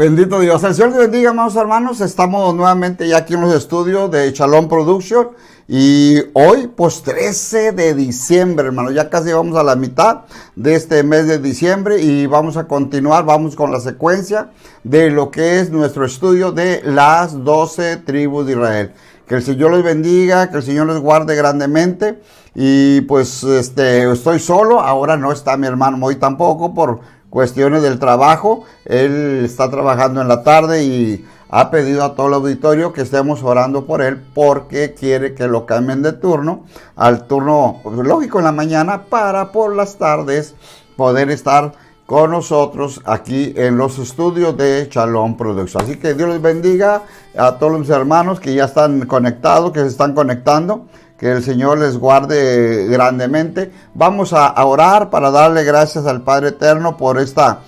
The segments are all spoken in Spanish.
Bendito Dios. El Señor te bendiga, amados hermanos. Estamos nuevamente ya aquí en los estudios de Shalom Production. Y hoy, pues 13 de diciembre, hermano. Ya casi vamos a la mitad de este mes de diciembre. Y vamos a continuar, vamos con la secuencia de lo que es nuestro estudio de las 12 tribus de Israel. Que el Señor les bendiga, que el Señor les guarde grandemente. Y pues estoy solo. Ahora no está mi hermano hoy tampoco por cuestiones del trabajo. Él está trabajando en la tarde y ha pedido a todo el auditorio que estemos orando por él porque quiere que lo cambien de turno al turno lógico en la mañana para por las tardes poder estar con nosotros aquí en los estudios de Shalom Production. Así que Dios les bendiga a todos los hermanos que ya están conectados, que se están conectando. Que el Señor les guarde grandemente. Vamos a orar para darle gracias al Padre Eterno por esta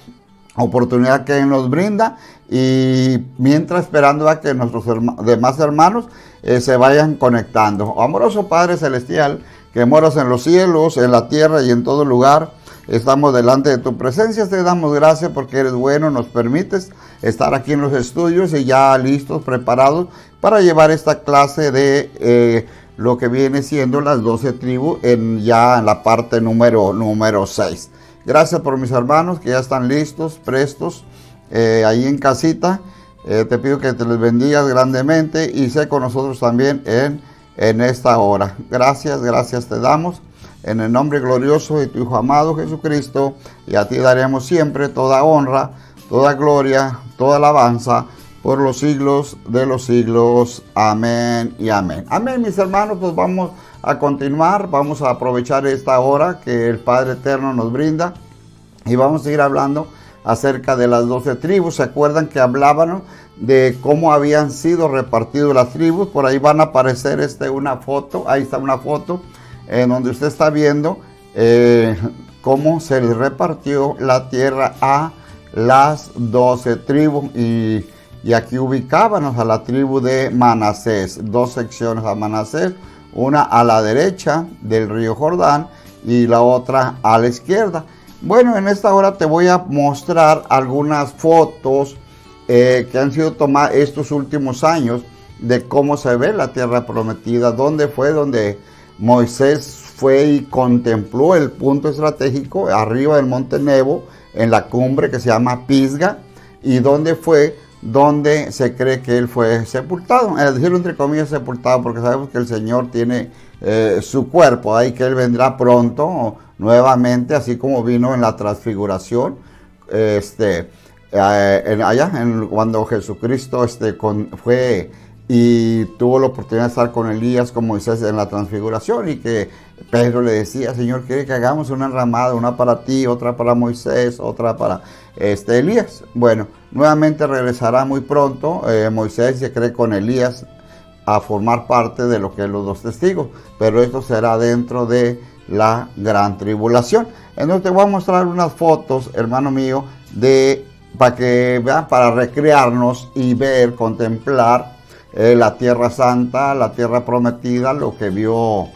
oportunidad que Él nos brinda. Y mientras esperando a que nuestros demás hermanos se vayan conectando. Amoroso Padre Celestial, que moras en los cielos, en la tierra y en todo lugar. Estamos delante de tu presencia, te damos gracias porque eres bueno, nos permites estar aquí en los estudios y ya listos, preparados para llevar esta clase de lo que viene siendo las 12 tribus ya en la parte número 6. Gracias por mis hermanos que ya están listos, prestos, ahí en casita. Te pido que te les bendigas grandemente y sé con nosotros también en esta hora. Gracias te damos en el nombre glorioso de tu Hijo amado Jesucristo, y a ti daremos siempre toda honra, toda gloria, toda alabanza por los siglos de los siglos. Amén y amén. Amén, mis hermanos, pues vamos a continuar, vamos a aprovechar esta hora que el Padre Eterno nos brinda y vamos a seguir hablando acerca de las 12 tribus. ¿Se acuerdan que hablábamos de cómo habían sido repartidas las tribus? Por ahí van a aparecer una foto, ahí está una foto en donde usted está viendo cómo se les repartió la tierra a las 12 tribus y aquí ubicábamos a la tribu de Manasés, 2 secciones a Manasés, una a la derecha del río Jordán y la otra a la izquierda. Bueno, en esta hora te voy a mostrar algunas fotos que han sido tomadas estos últimos años de cómo se ve la tierra prometida, dónde fue donde Moisés fue y contempló el punto estratégico arriba del monte Nebo, en la cumbre que se llama Pisga, y dónde fue donde se cree que él fue sepultado, es decir, entre comillas sepultado, porque sabemos que el Señor tiene su cuerpo, ahí que él vendrá pronto nuevamente, así como vino en la transfiguración, cuando Jesucristo fue y tuvo la oportunidad de estar con Elías, con Moisés en la transfiguración, y que Pedro le decía: Señor, quiere que hagamos una enramada, una para ti, otra para Moisés, otra para Elías. Bueno, nuevamente regresará muy pronto Moisés, se cree, con Elías a formar parte de lo que es los 2 testigos, pero esto será dentro de la gran tribulación. Entonces te voy a mostrar unas fotos, hermano mío, para que vean, para recrearnos y ver, contemplar la tierra santa, la tierra prometida, lo que vio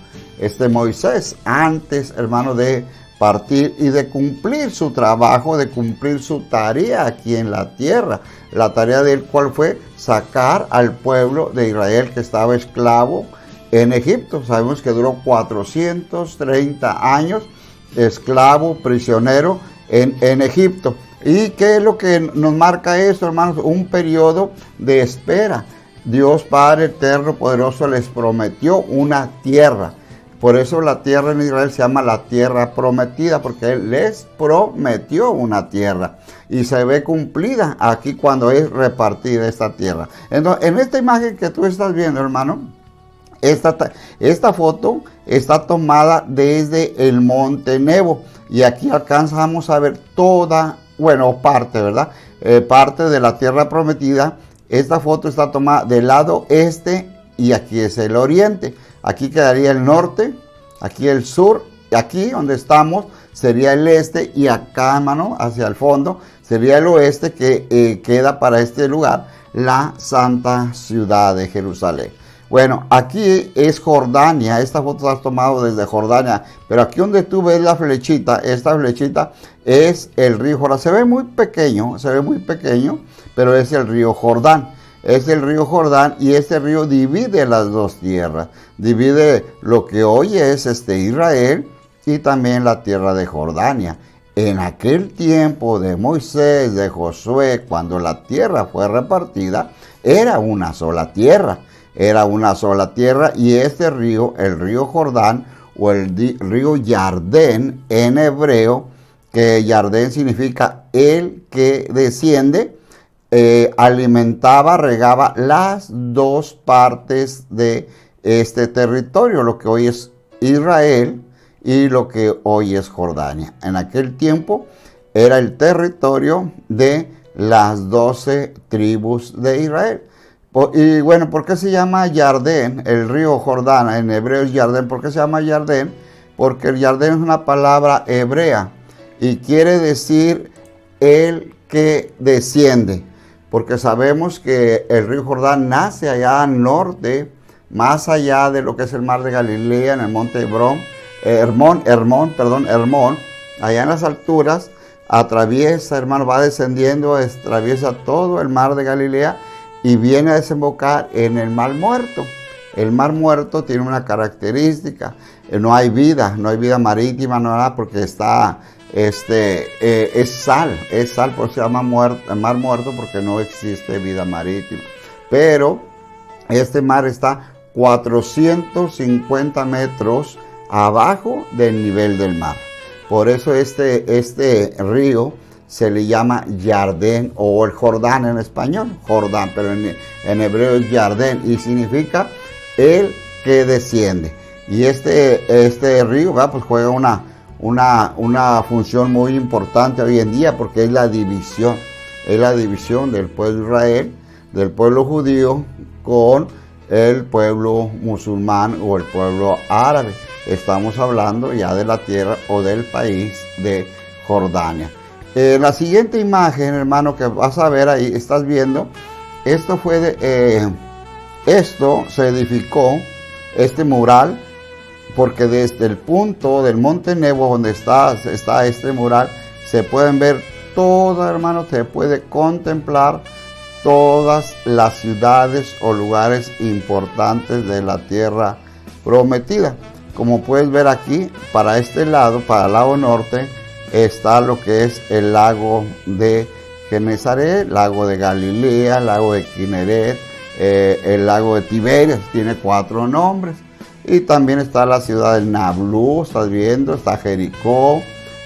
Moisés antes, hermano, de partir y de cumplir su trabajo, de cumplir su tarea aquí en la tierra. La tarea de él, ¿cuál fue? Sacar al pueblo de Israel que estaba esclavo en Egipto. Sabemos que duró 430 años esclavo, prisionero en Egipto. ¿Y qué es lo que nos marca esto, hermanos? Un periodo de espera. Dios Padre Eterno Poderoso les prometió una tierra. Por eso la tierra en Israel se llama la tierra prometida, porque Él les prometió una tierra. Y se ve cumplida aquí cuando es repartida esta tierra. Entonces, en esta imagen que tú estás viendo, hermano, esta foto está tomada desde el monte Nebo. Y aquí alcanzamos a ver parte, ¿verdad? Parte de la tierra prometida. Esta foto está tomada del lado este y aquí es el oriente. Aquí quedaría el norte, aquí el sur, y aquí donde estamos sería el este, y acá, hermano, hacia el fondo sería el oeste, que queda para este lugar la santa ciudad de Jerusalén. Bueno, aquí es Jordania, esta foto se ha tomado desde Jordania, pero aquí donde tú ves la flechita, esta flechita es el río Jordán. Se ve muy pequeño, pero es el río Jordán. Es el río Jordán y este río divide las dos tierras. Divide lo que hoy es Israel y también la tierra de Jordania. En aquel tiempo de Moisés, de Josué, cuando la tierra fue repartida, era una sola tierra. Era una sola tierra y este río, el río Jordán o el río Yardén en hebreo, que Yardén significa el que desciende, alimentaba, regaba las dos partes de este territorio, lo que hoy es Israel y lo que hoy es Jordania. En aquel tiempo era el territorio de las 12 tribus de Israel. Y bueno, ¿por qué se llama Yardén? El río Jordán, en hebreo es Yardén. ¿Por qué se llama Yardén? Porque el Yardén es una palabra hebrea y quiere decir el que desciende. Porque sabemos que el río Jordán nace allá al norte, más allá de lo que es el mar de Galilea, en el monte Hermón, allá en las alturas, atraviesa, hermano, va descendiendo, atraviesa todo el mar de Galilea y viene a desembocar en el Mar Muerto. El Mar Muerto tiene una característica, no hay vida marítima, no nada, porque está, es sal, por eso se llama Mar Muerto, porque no existe vida marítima. Pero este mar está 450 metros abajo del nivel del mar. Por eso este río se le llama Yardén o el Jordán en español, Jordán, pero en hebreo es Yardén y significa el que desciende. Y este río, ¿verdad? Pues juega una función muy importante hoy en día porque es la división del pueblo de Israel, del pueblo judío con el pueblo musulmán o el pueblo árabe. Estamos hablando ya de la tierra o del país de Jordania. La siguiente imagen, hermano, que vas a ver ahí, estás viendo, esto se edificó, este mural, porque desde el punto del Monte Nebo, donde está este mural, se pueden ver todas, hermano, se puede contemplar todas las ciudades o lugares importantes de la tierra prometida. Como puedes ver aquí, para este lado, para el lado norte, está lo que es el lago de Genesaret, lago de Galilea, lago de Kineret, el lago de Tiberias, tiene 4 nombres. Y también está la ciudad del Nablú, estás viendo, está Jericó,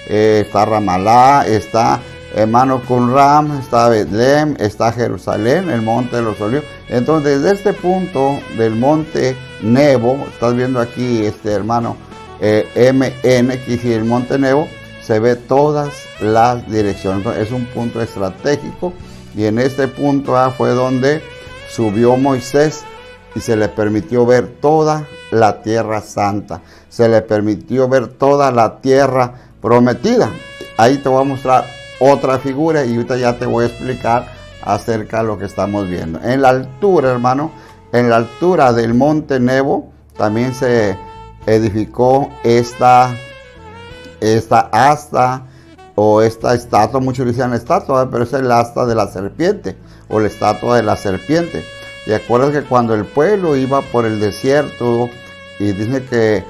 está Ramalá, está hermano Qumran, está Betlem, está Jerusalén, el monte de los olivos. Entonces, desde este punto del monte Nebo, estás viendo aquí, hermano, MN, que es el monte Nebo, se ve todas las direcciones. Entonces, es un punto estratégico y en este punto fue donde subió Moisés y se le permitió ver toda la tierra santa, se le permitió ver toda la tierra prometida. Ahí te voy a mostrar otra figura y ahorita ya te voy a explicar acerca de lo que estamos viendo. En la altura, hermano, en la altura del monte Nebo también se edificó esta asta o esta estatua, muchos dicen estatua, pero es el asta de la serpiente o la estatua de la serpiente. Y acuerdas que cuando el pueblo iba por el desierto y dice que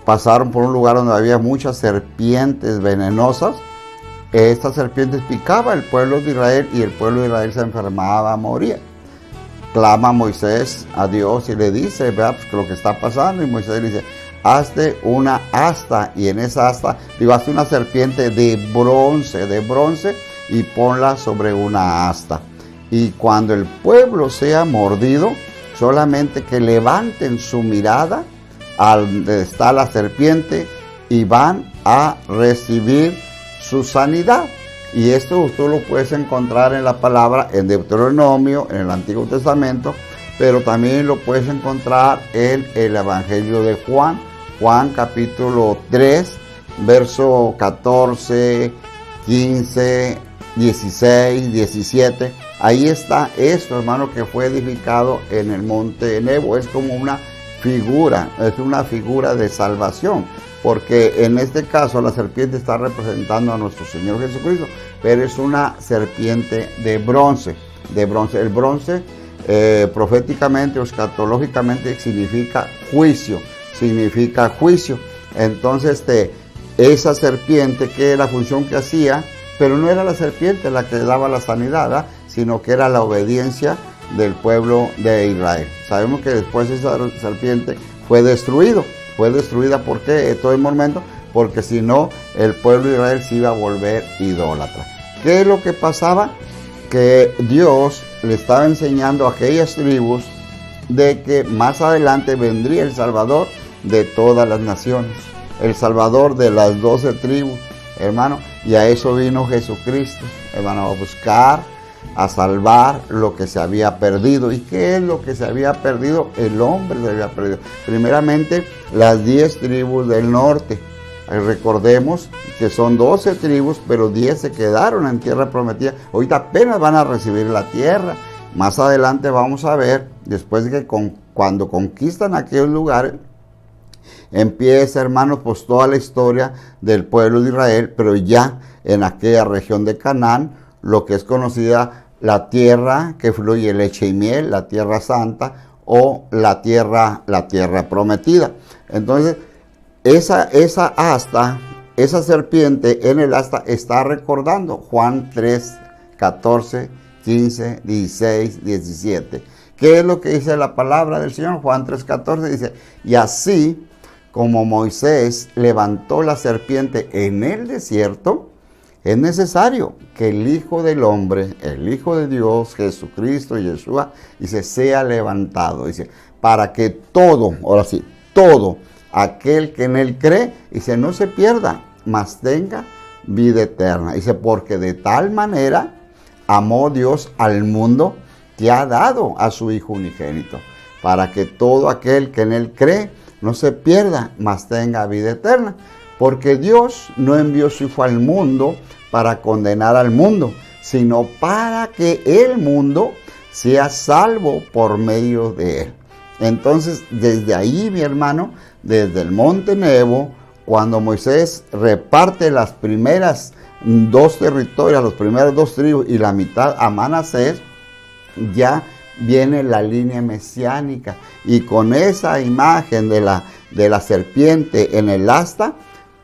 pasaron por un lugar donde había muchas serpientes venenosas, estas serpientes picaban al pueblo de Israel y el pueblo de Israel se enfermaba, moría. Clama Moisés a Dios y le dice, vea pues, lo que está pasando, y Moisés le dice, hazte una asta, y en esa asta, hazte una serpiente de bronce, y ponla sobre una asta. Y cuando el pueblo sea mordido, solamente que levanten su mirada a donde está la serpiente y van a recibir su sanidad. Y esto tú lo puedes encontrar en la palabra en Deuteronomio, en el Antiguo Testamento, pero también lo puedes encontrar en el Evangelio de Juan, capítulo 3, verso 14, 15, 16, 17. ahí está esto, hermano, que fue edificado en el monte Nebo. Es como una figura, es una figura de salvación, porque en este caso la serpiente está representando a nuestro Señor Jesucristo, pero es una serpiente de bronce, El bronce proféticamente o escatológicamente significa juicio, Entonces esa serpiente, que era la función que hacía, pero no era la serpiente la que daba la sanidad, ¿verdad?, sino que era la obediencia del pueblo de Israel. Sabemos que después esa serpiente fue destruida. ¿Por qué? En todo el momento, porque si no, el pueblo de Israel se iba a volver idólatra. ¿Qué es lo que pasaba? Que Dios le estaba enseñando a aquellas tribus de que más adelante vendría el Salvador de todas las naciones, el Salvador de las 12 tribus, hermano, y a eso vino Jesucristo, hermano, a buscar, a salvar lo que se había perdido. ¿Y qué es lo que se había perdido? El hombre se había perdido. Primeramente, las 10 tribus del norte. Recordemos que son 12 tribus, pero 10 se quedaron en tierra prometida. Ahorita apenas van a recibir la tierra. Más adelante vamos a ver, después de que cuando conquistan aquellos lugares, empieza, hermanos, pues toda la historia del pueblo de Israel, pero ya en aquella región de Canaán, lo que es conocida la tierra que fluye leche y miel, la tierra santa, o la tierra prometida. Entonces, esa serpiente en el asta está recordando Juan 3, 14, 15, 16, 17. ¿Qué es lo que dice la palabra del Señor? Juan 3, 14 dice: y así como Moisés levantó la serpiente en el desierto, es necesario que el Hijo del Hombre, el Hijo de Dios, Jesucristo, Yeshua, dice, sea levantado. Dice, para que todo, ahora sí, todo aquel que en él cree, dice, no se pierda, mas tenga vida eterna. Dice, porque de tal manera amó Dios al mundo que ha dado a su Hijo unigénito, para que todo aquel que en él cree no se pierda, mas tenga vida eterna. Porque Dios no envió su Hijo al mundo para condenar al mundo, sino para que el mundo sea salvo por medio de él. Entonces, desde ahí, mi hermano, desde el monte Nebo, cuando Moisés reparte las primeras 2 territorios, las primeras 2 tribus y la mitad a Manasés, ya viene la línea mesiánica, y con esa imagen de la serpiente en el asta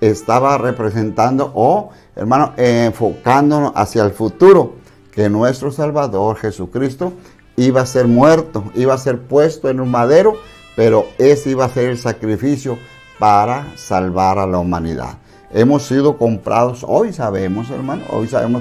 estaba representando, hermano, enfocándonos hacia el futuro, que nuestro Salvador Jesucristo iba a ser muerto, iba a ser puesto en un madero, pero ese iba a ser el sacrificio para salvar a la humanidad. Hemos sido comprados, hoy sabemos, hermano,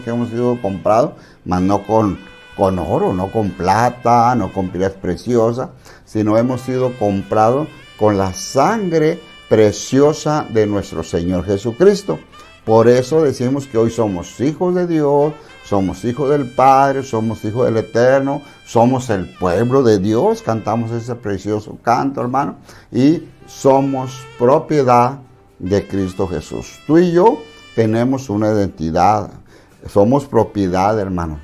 que hemos sido comprados, mas no con oro, no con plata, no con piedras preciosas, sino hemos sido comprados con la sangre preciosa de nuestro Señor Jesucristo. Por eso decimos que hoy somos hijos de Dios, somos hijos del Padre, somos hijos del Eterno, somos el pueblo de Dios, cantamos ese precioso canto, hermano, y somos propiedad de Cristo Jesús. Tú y yo tenemos una identidad, somos propiedad, hermano,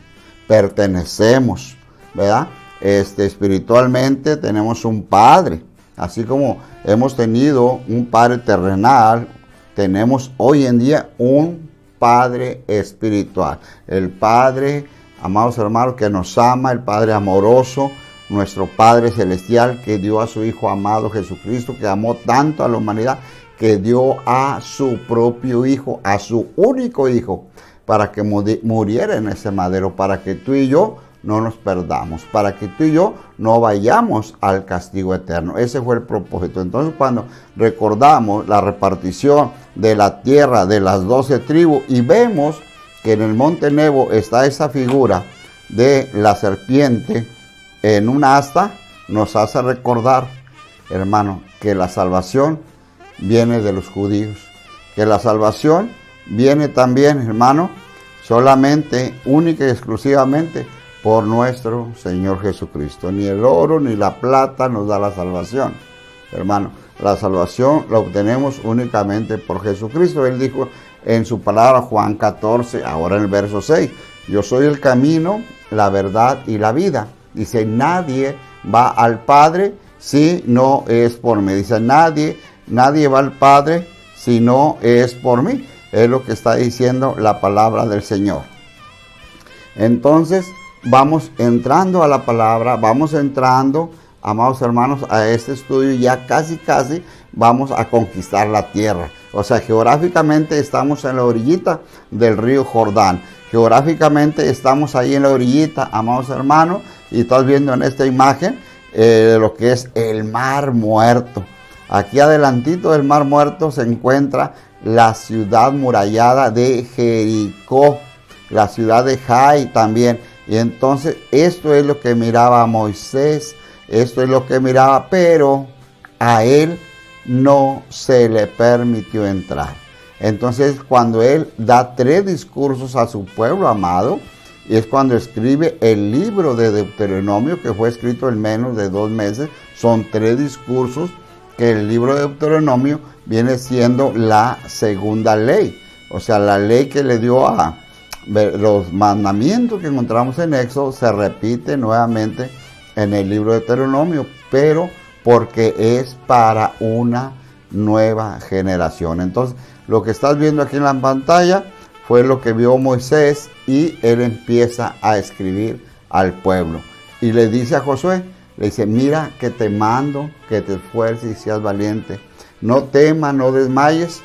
pertenecemos, ¿verdad? Espiritualmente tenemos un Padre, así como hemos tenido un Padre terrenal, tenemos hoy en día un Padre espiritual. El Padre, amados hermanos, que nos ama, el Padre amoroso, nuestro Padre celestial, que dio a su Hijo amado Jesucristo, que amó tanto a la humanidad, que dio a su propio Hijo, a su único Hijo, para que muriera en ese madero, para que tú y yo no nos perdamos, para que tú y yo no vayamos al castigo eterno. Ese fue el propósito. Entonces, cuando recordamos la repartición de la tierra de las 12 tribus y vemos que en el monte Nebo está esa figura de la serpiente en una asta, nos hace recordar, hermano, que la salvación viene de los judíos, que la salvación viene también, hermano, solamente, única y exclusivamente por nuestro Señor Jesucristo. Ni el oro ni la plata nos da la salvación, hermano. La salvación la obtenemos únicamente por Jesucristo. Él dijo en su palabra, Juan 14, ahora en el verso 6, yo soy el camino, la verdad y la vida. Dice, nadie va al Padre si no es por mí. Dice, nadie va al Padre si no es por mí. Es lo que está diciendo la palabra del Señor. Entonces, vamos entrando a la palabra, vamos entrando, amados hermanos, a este estudio. Ya casi vamos a conquistar la tierra. O sea, geográficamente estamos en la orillita del río Jordán. Geográficamente estamos ahí en la orillita, amados hermanos, y estás viendo en esta imagen lo que es el Mar Muerto. Aquí adelantito del Mar Muerto se encuentra la ciudad murallada de Jericó, la ciudad de Jai también. Y entonces esto es lo que miraba Moisés, esto es lo que miraba, pero a él no se le permitió entrar. Entonces, cuando él da 3 discursos a su pueblo amado, y es cuando escribe el libro de Deuteronomio, que fue escrito en menos de 2 meses. Son 3 discursos, que el libro de Deuteronomio viene siendo la segunda ley. O sea, la ley que le dio a los mandamientos que encontramos en Éxodo, se repite nuevamente en el libro de Deuteronomio, pero porque es para una nueva generación. Entonces, lo que estás viendo aquí en la pantalla fue lo que vio Moisés, y él empieza a escribir al pueblo. Y le dice a Josué, le dice, mira que te mando, que te esfuerces y seas valiente. No temas, no desmayes.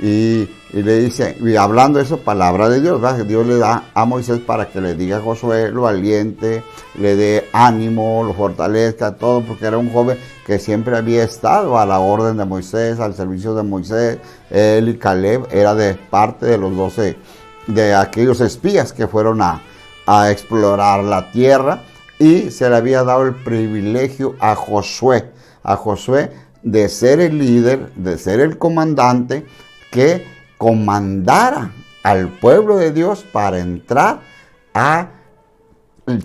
Y le dice, y hablando de eso, palabra de Dios, ¿verdad? Dios le da a Moisés para que le diga a Josué, lo aliente, le dé ánimo, lo fortalezca, todo, porque era un joven que siempre había estado a la orden de Moisés, al servicio de Moisés. Él y Caleb era de parte de los 12, de aquellos espías que fueron a explorar la tierra, y se le había dado el privilegio a Josué de ser el líder, de ser el comandante, que comandara al pueblo de Dios para entrar a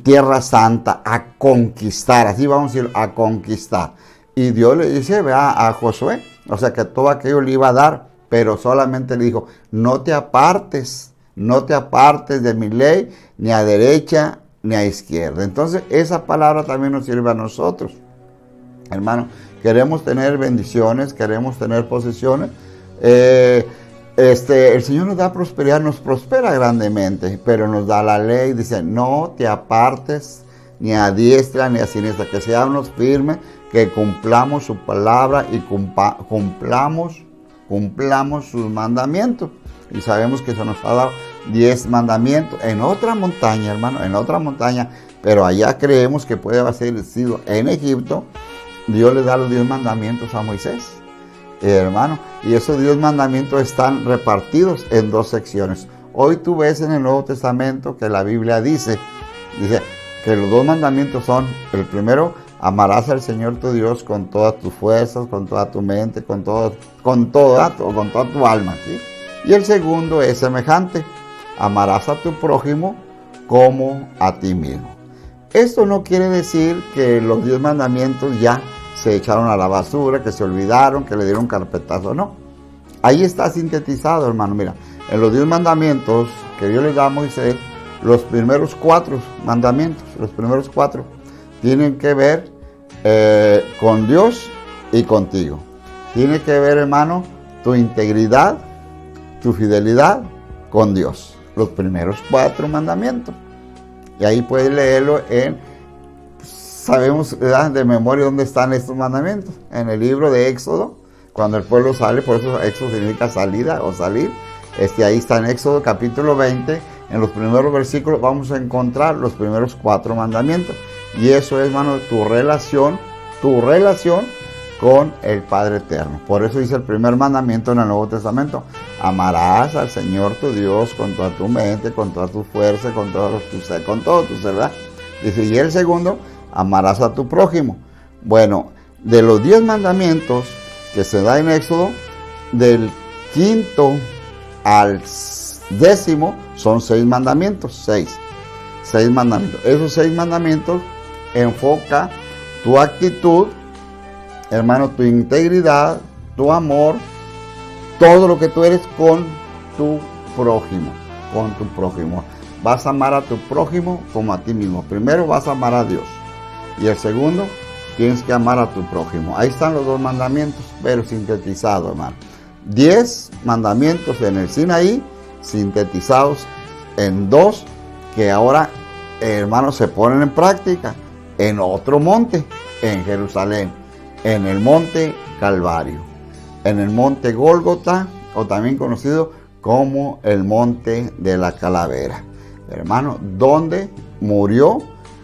Tierra Santa, a conquistar, así vamos a decir, a conquistar. Y Dios le dice, vea, a Josué, o sea, que todo aquello le iba a dar, pero solamente le dijo, no te apartes de mi ley, ni a derecha ni a izquierda. Entonces, esa palabra también nos sirve a nosotros, hermano. Queremos tener bendiciones, queremos tener posesiones. El Señor nos da prosperidad, nos prospera grandemente, pero nos da la ley. Dice, no te apartes ni a diestra ni a siniestra, que seamos firmes, que cumplamos su palabra y cumplamos sus mandamientos. Y sabemos que se nos ha dado 10 mandamientos en otra montaña, hermano, en otra montaña, pero allá creemos que puede haber sido en Egipto. Dios le da los 10 mandamientos a Moisés, hermano, y esos 10 mandamientos están repartidos en 2 secciones. Hoy tú ves en el Nuevo Testamento que la Biblia dice que los 2 mandamientos son: el primero, amarás al Señor tu Dios con todas tus fuerzas, con toda tu mente, con toda tu alma, ¿sí? Y el segundo es semejante: amarás a tu prójimo como a ti mismo. Esto no quiere decir que los 10 mandamientos ya se echaron a la basura, que se olvidaron, que le dieron carpetazo, no. Ahí está sintetizado, hermano. Mira, en los 10 mandamientos que Dios le da a Moisés, los primeros 4 mandamientos, tienen que ver con Dios y contigo. Tiene que ver, hermano, tu integridad, tu fidelidad con Dios. Los primeros 4 mandamientos. Y ahí puedes leerlo sabemos, ¿verdad?, de memoria dónde están estos mandamientos. En el libro de Éxodo, cuando el pueblo sale, por eso Éxodo significa salida o salir. Ahí está en Éxodo capítulo 20, en los primeros versículos vamos a encontrar los primeros 4 mandamientos. Y eso es, hermano, tu relación con el Padre Eterno. Por eso dice el primer mandamiento en el Nuevo Testamento: amarás al Señor tu Dios con toda tu mente, con toda tu fuerza, con todo tu ser, ¿verdad? Dice, y el segundo, amarás a tu prójimo. Bueno, de los 10 mandamientos que se da en Éxodo, del 5º al 10º son 6 mandamientos, 6 mandamientos. Esos 6 mandamientos enfoca tu actitud, hermano, tu integridad, tu amor, todo lo que tú eres con tu prójimo. vas a amar a tu prójimo como a ti mismo. Primero vas a amar a Dios. Y el segundo, tienes que amar a tu prójimo. Ahí están los 2 mandamientos, pero sintetizados, hermano. 10 mandamientos en el Sinaí, sintetizados en 2, que ahora, hermanos, se ponen en práctica en otro monte, en Jerusalén, en el monte Calvario, en el monte Gólgota, o también conocido como el monte de la calavera. Hermano, donde murió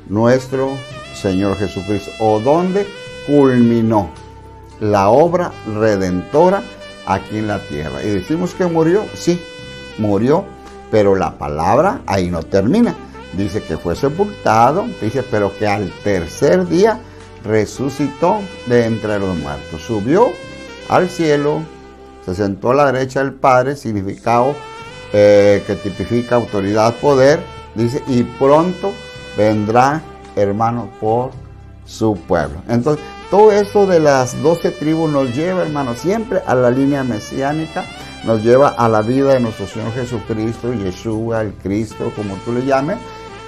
nuestro Señor Jesucristo, o donde culminó la obra redentora aquí en la tierra. Y decimos que murió, sí, murió, pero la palabra ahí no termina. Dice que fue sepultado, dice, pero que al tercer día resucitó de entre los muertos. Subió al cielo, se sentó a la derecha del Padre, significado que tipifica autoridad, poder. Dice, y pronto vendrá, hermano, por su pueblo. Entonces, todo esto de las 12 tribus nos lleva, hermano, siempre a la línea mesiánica, nos lleva a la vida de nuestro Señor Jesucristo, Yeshua, el Cristo, como tú le llames,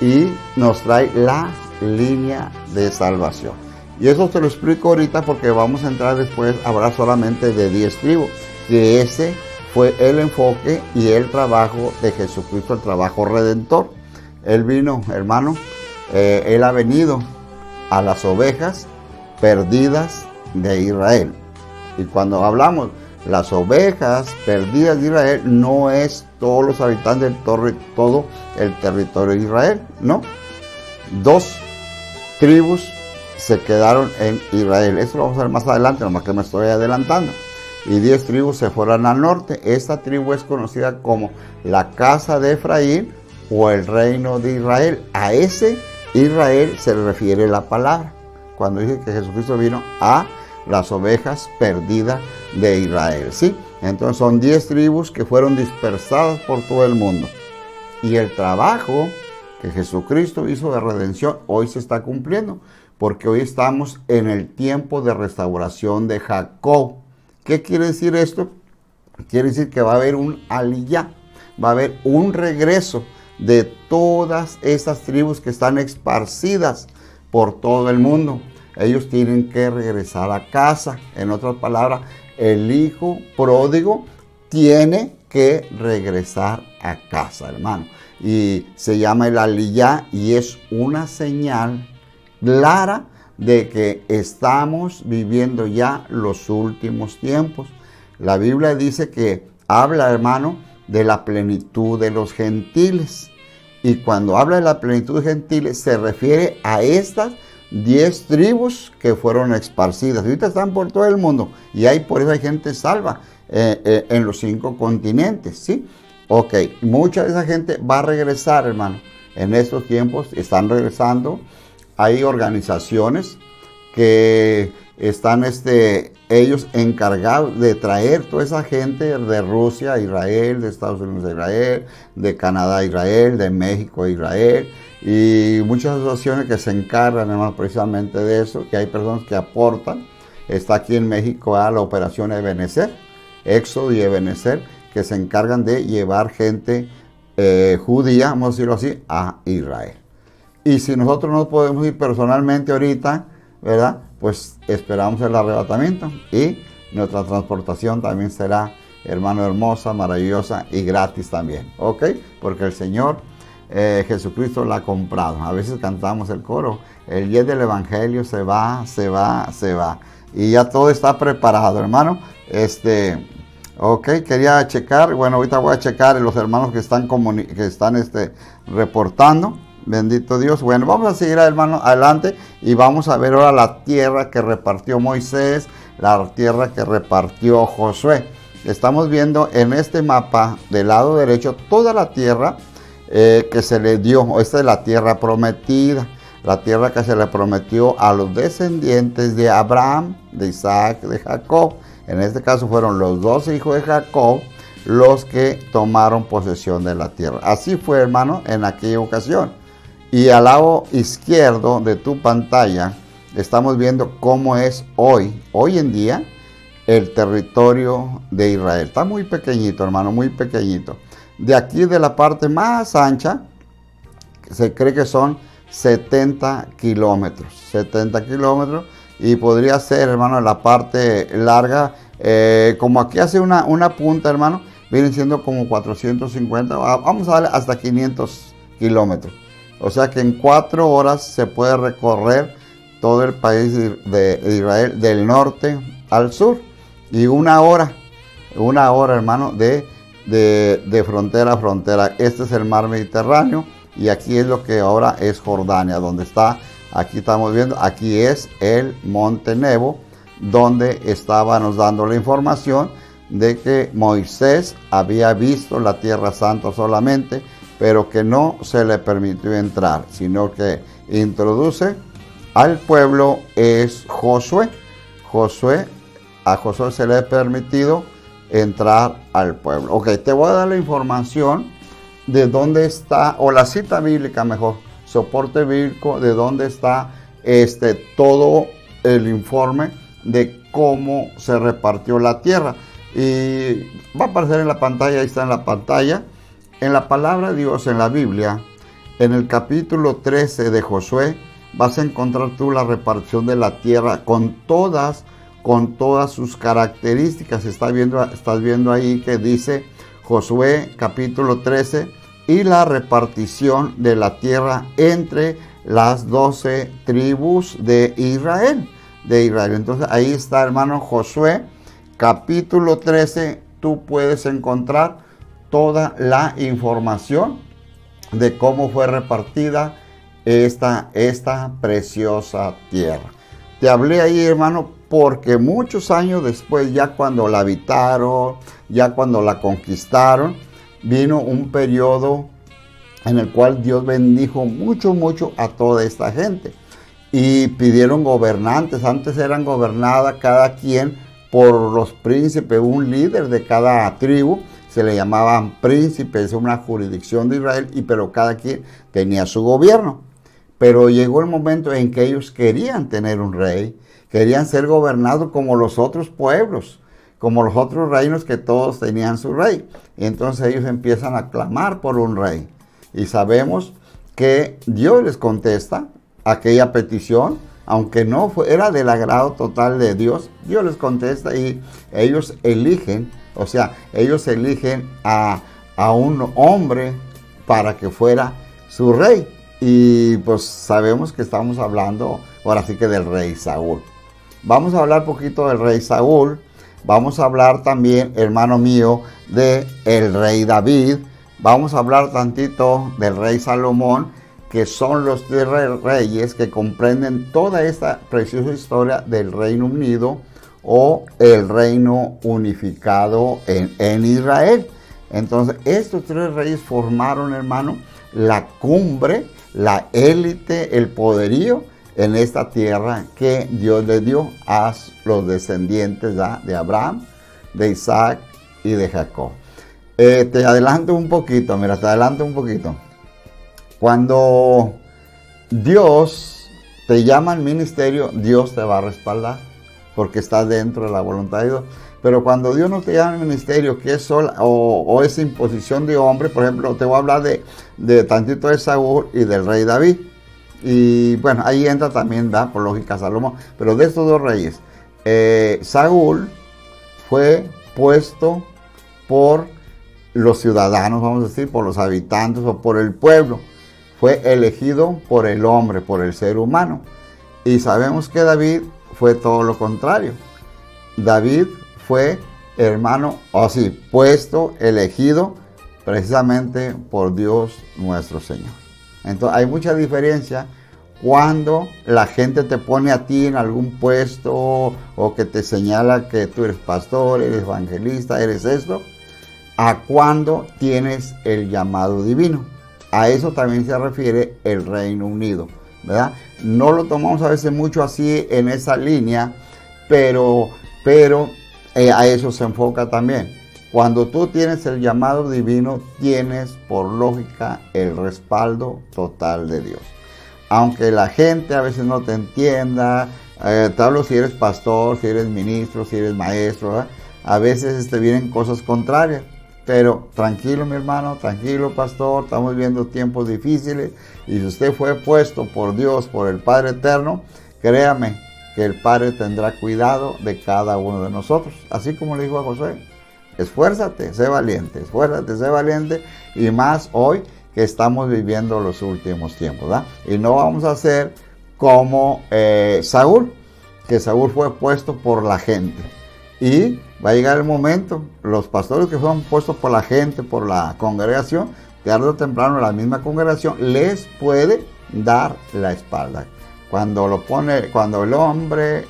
y nos trae la línea de salvación. Y eso te lo explico ahorita porque vamos a entrar después a hablar solamente de 10 tribus, que ese fue el enfoque y el trabajo de Jesucristo, el trabajo redentor. Él vino, hermano, Él ha venido a las ovejas perdidas de Israel. Y cuando hablamos las ovejas perdidas de Israel, no es todos los habitantes de todo el territorio de Israel, no. 2 tribus se quedaron en Israel. Eso lo vamos a ver más adelante, nomás que me estoy adelantando. Y 10 tribus se fueron al norte. Esta tribu es conocida como la casa de Efraín o el reino de Israel. A ese Israel se le refiere la palabra cuando dice que Jesucristo vino a las ovejas perdidas de Israel, ¿sí? Entonces son 10 tribus que fueron dispersadas por todo el mundo. Y el trabajo que Jesucristo hizo de redención hoy se está cumpliendo, porque hoy estamos en el tiempo de restauración de Jacob. ¿Qué quiere decir esto? Quiere decir que va a haber un aliyá, va a haber un regreso de todas esas tribus que están esparcidas por todo el mundo. Ellos tienen que regresar a casa. En otras palabras, el hijo pródigo tiene que regresar a casa, hermano. Y se llama el aliyá y es una señal clara de que estamos viviendo ya los últimos tiempos. La Biblia dice que habla, hermano, de la plenitud de los gentiles. Y cuando habla de la plenitud de gentiles se refiere a estas 10 tribus que fueron esparcidas. Ahorita están por todo el mundo y por eso hay gente salva en los 5 continentes, ¿sí? Ok, mucha de esa gente va a regresar, hermano. En estos tiempos están regresando. Hay organizaciones que están ellos encargados de traer toda esa gente de Rusia a Israel, de Estados Unidos a Israel, de Canadá a Israel, de México a Israel, y muchas asociaciones que se encargan, hermano, precisamente de eso, que hay personas que aportan. Está aquí en México la operación Ebenezer, Éxodo y Ebenezer, que se encargan de llevar gente judía, vamos a decirlo así, a Israel. Y si nosotros no podemos ir personalmente ahorita, ¿verdad? Pues esperamos el arrebatamiento y nuestra transportación también será, hermano, hermosa, maravillosa y gratis también, ¿ok? Porque el Señor Jesucristo la ha comprado. A veces cantamos el coro, el día del Evangelio se va, se va, se va. Y ya todo está preparado, hermano. Ok, quería checar, bueno, ahorita voy a checar los hermanos que están reportando. Bendito Dios. Bueno, vamos a seguir, hermano, adelante y vamos a ver ahora la tierra que repartió Moisés, la tierra que repartió Josué. Estamos viendo en este mapa del lado derecho toda la tierra que se le dio. Esta es la tierra prometida, la tierra que se le prometió a los descendientes de Abraham, de Isaac, de Jacob. En este caso fueron los 12 hijos de Jacob los que tomaron posesión de la tierra. Así fue, hermano, en aquella ocasión. Y al lado izquierdo de tu pantalla estamos viendo cómo es hoy en día, el territorio de Israel. Está muy pequeñito, hermano, muy pequeñito. De aquí, de la parte más ancha, se cree que son 70 kilómetros. 70 kilómetros. Y podría ser, hermano, la parte larga, como aquí hace una punta, hermano, vienen siendo como 450, vamos a darle hasta 500 kilómetros. O sea que en 4 horas se puede recorrer todo el país de Israel, del norte al sur. Y una hora, hermano, de frontera a frontera. Este es el mar Mediterráneo y aquí es lo que ahora es Jordania, donde está. Aquí estamos viendo, aquí es el Monte Nebo, donde estábamos dando la información de que Moisés había visto la Tierra Santa solamente, pero que no se le permitió entrar, sino que introduce al pueblo es Josué. A Josué se le ha permitido entrar al pueblo. Ok, te voy a dar la información de dónde está, o la cita bíblica mejor, soporte bíblico de dónde está todo el informe de cómo se repartió la tierra. Y va a aparecer en la pantalla, ahí está en la pantalla. En la palabra de Dios, en la Biblia, en el capítulo 13 de Josué, vas a encontrar tú la repartición de la tierra con todas sus características. Estás viendo ahí que dice Josué capítulo 13, y la repartición de la tierra entre las 12 tribus de Israel. Entonces ahí está, hermano, Josué capítulo 13. Tú puedes encontrar toda la información de cómo fue repartida esta preciosa tierra. Te hablé ahí, hermano, porque muchos años después, ya cuando la habitaron, ya cuando la conquistaron, vino un periodo en el cual Dios bendijo mucho a toda esta gente. Y pidieron gobernantes. Antes eran gobernadas cada quien por los príncipes, un líder de cada tribu. Se le llamaban príncipes, una jurisdicción de Israel, pero cada quien tenía su gobierno. Pero llegó el momento en que ellos querían tener un rey, querían ser gobernados como los otros pueblos, como los otros reinos, que todos tenían su rey. Y entonces ellos empiezan a clamar por un rey. Y sabemos que Dios les contesta aquella petición, aunque no era del agrado total de Dios. Dios les contesta y ellos eligen, a un hombre para que fuera su rey. Y pues sabemos que estamos hablando ahora sí que del rey Saúl. Vamos a hablar un poquito del rey Saúl. Vamos a hablar también, hermano mío, de el rey David. Vamos a hablar tantito del rey Salomón, que son los 3 reyes que comprenden toda esta preciosa historia del Reino Unido o el reino unificado en Israel. Entonces, estos 3 reyes formaron, hermano, la cumbre, la élite, el poderío en esta tierra que Dios le dio a los descendientes de Abraham, de Isaac y de Jacob. Te adelanto un poquito. Cuando Dios te llama al ministerio, Dios te va a respaldar, porque estás dentro de la voluntad de Dios. Pero cuando Dios no te llama al ministerio, que es sola o es imposición de hombre, por ejemplo, te voy a hablar de tantito de Saúl y del rey David. Y bueno, ahí entra también, por lógica, Salomón. Pero de estos 2 reyes, Saúl fue puesto por los ciudadanos, vamos a decir, por los habitantes o por el pueblo. Fue elegido por el hombre, por el ser humano. Y sabemos que David fue todo lo contrario. David fue, hermano, puesto, elegido precisamente por Dios nuestro Señor. Entonces hay mucha diferencia cuando la gente te pone a ti en algún puesto o que te señala que tú eres pastor, eres evangelista, eres esto, a cuando tienes el llamado divino. A eso también se refiere el Reino Unido, ¿verdad? No lo tomamos a veces mucho así en esa línea, pero a eso se enfoca también. Cuando tú tienes el llamado divino, tienes por lógica el respaldo total de Dios. Aunque la gente a veces no te entienda, te hablo si eres pastor, si eres ministro, si eres maestro, ¿verdad? A veces te vienen cosas contrarias, Pero tranquilo, mi hermano, tranquilo, pastor, estamos viviendo tiempos difíciles y si usted fue puesto por Dios, por el Padre Eterno, créame que el Padre tendrá cuidado de cada uno de nosotros. Así como le dijo a Josué, esfuérzate, sé valiente, y más hoy que estamos viviendo los últimos tiempos, ¿verdad? Y no vamos a ser como Saúl, que Saúl fue puesto por la gente. Y va a llegar el momento, los pastores que fueron puestos por la gente, por la congregación, tarde o temprano la misma congregación les puede dar la espalda. Cuando el hombre,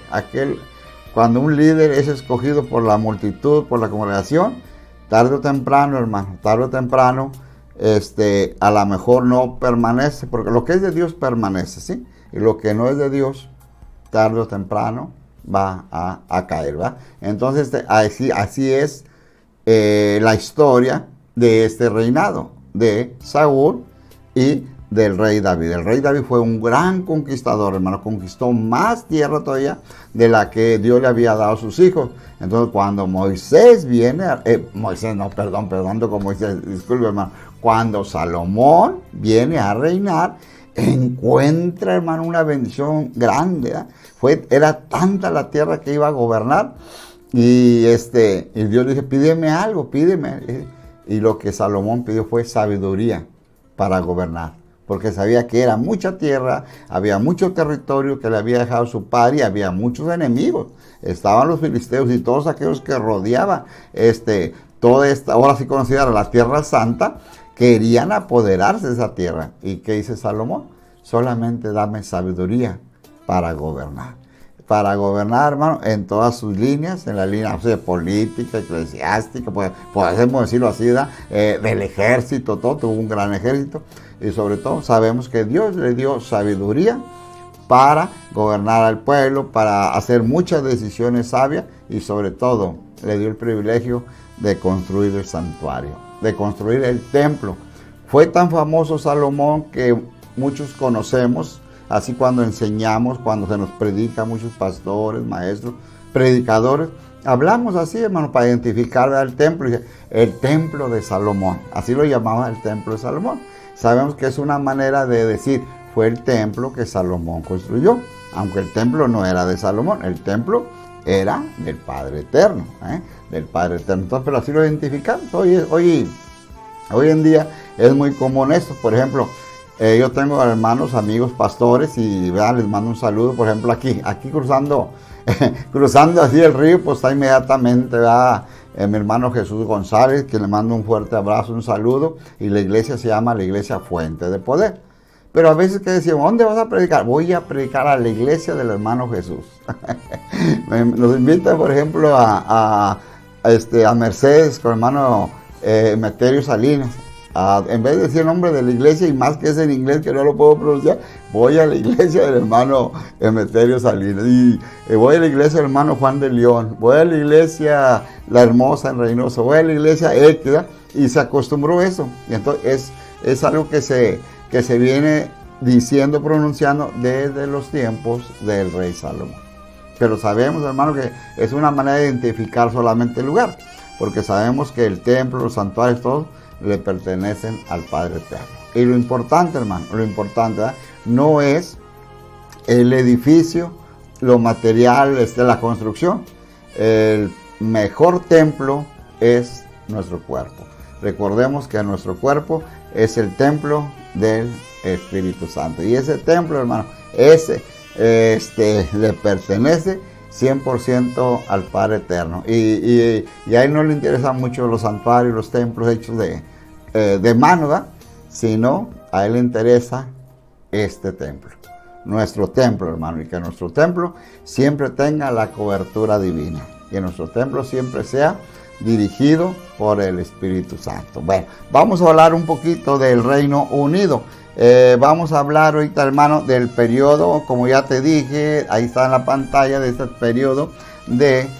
cuando un líder es escogido por la multitud, por la congregación, tarde o temprano, hermano, tarde o temprano, a lo mejor no permanece, porque lo que es de Dios permanece, ¿sí? Y lo que no es de Dios, tarde o temprano, va a caer, ¿va? Entonces, así es la historia de este reinado de Saúl y del rey David. El rey David fue un gran conquistador, hermano, conquistó más tierra todavía de la que Dios le había dado a sus hijos. Entonces, cuando Moisés viene, disculpe, hermano, cuando Salomón viene a reinar, encuentra, hermano, una bendición grande, ¿eh? Era tanta la tierra que iba a gobernar y Dios le dice, pídeme algo, pídeme. Y lo que Salomón pidió fue sabiduría para gobernar, porque sabía que era mucha tierra, había mucho territorio que le había dejado su padre y había muchos enemigos. Estaban los filisteos y todos aquellos que rodeaban toda esta, ahora sí conocida la Tierra Santa, querían apoderarse de esa tierra. ¿Y qué dice Salomón? Solamente dame sabiduría para gobernar. Para gobernar, hermano, en todas sus líneas, en la línea política, eclesiástica, podemos decirlo así, del ejército, todo, tuvo un gran ejército. Y sobre todo sabemos que Dios le dio sabiduría para gobernar al pueblo, para hacer muchas decisiones sabias y sobre todo le dio el privilegio de construir el santuario, de construir el templo. Fue tan famoso Salomón que muchos conocemos, así cuando enseñamos, cuando se nos predica, muchos pastores, maestros, predicadores, hablamos así, hermano, para identificar el templo, el templo de Salomón, así lo llamaban el templo de Salomón. Sabemos que es una manera de decir, fue el templo que Salomón construyó, aunque el templo no era de Salomón, el templo era del Padre Eterno, del Padre Eterno. Entonces, pero así lo identificamos. Hoy en día es muy común esto. Por ejemplo, yo tengo hermanos, amigos, pastores y les mando un saludo. Por ejemplo, aquí cruzando así el río, pues está inmediatamente mi hermano Jesús González, que le mando un fuerte abrazo, un saludo. Y la iglesia se llama la Iglesia Fuente de Poder. Pero a veces que decimos, ¿dónde vas a predicar? Voy a predicar a la iglesia del hermano Jesús. Nos invita, por ejemplo, a Mercedes con el hermano Emeterio Salinas. En vez de decir el nombre de la iglesia, y más que es en inglés que no lo puedo pronunciar, voy a la iglesia del hermano Emeterio Salinas. Y voy a la iglesia del hermano Juan de León. Voy a la iglesia La Hermosa en Reynosa. Voy a la iglesia Équida. Y se acostumbró a eso. Y entonces es algo que se viene diciendo, pronunciando desde los tiempos del rey Salomón. Pero sabemos, hermano, que es una manera de identificar solamente el lugar, porque sabemos que el templo, los santuarios, todos le pertenecen al Padre Eterno. Y lo importante, hermano, no es el edificio, lo material, la construcción. El mejor templo es nuestro cuerpo. Recordemos que nuestro cuerpo es el templo del Espíritu Santo. Y ese templo, hermano, le pertenece 100% al Padre Eterno. Y a él no le interesan mucho los santuarios, los templos hechos de mano, ¿verdad? Sino a él le interesa este templo. Nuestro templo, hermano. Y que nuestro templo siempre tenga la cobertura divina. Que nuestro templo siempre sea dirigido por el Espíritu Santo. Bueno, vamos a hablar un poquito del Reino Unido. Vamos a hablar ahorita, hermano, del periodo, como ya te dije, ahí está en la pantalla, de este periodo de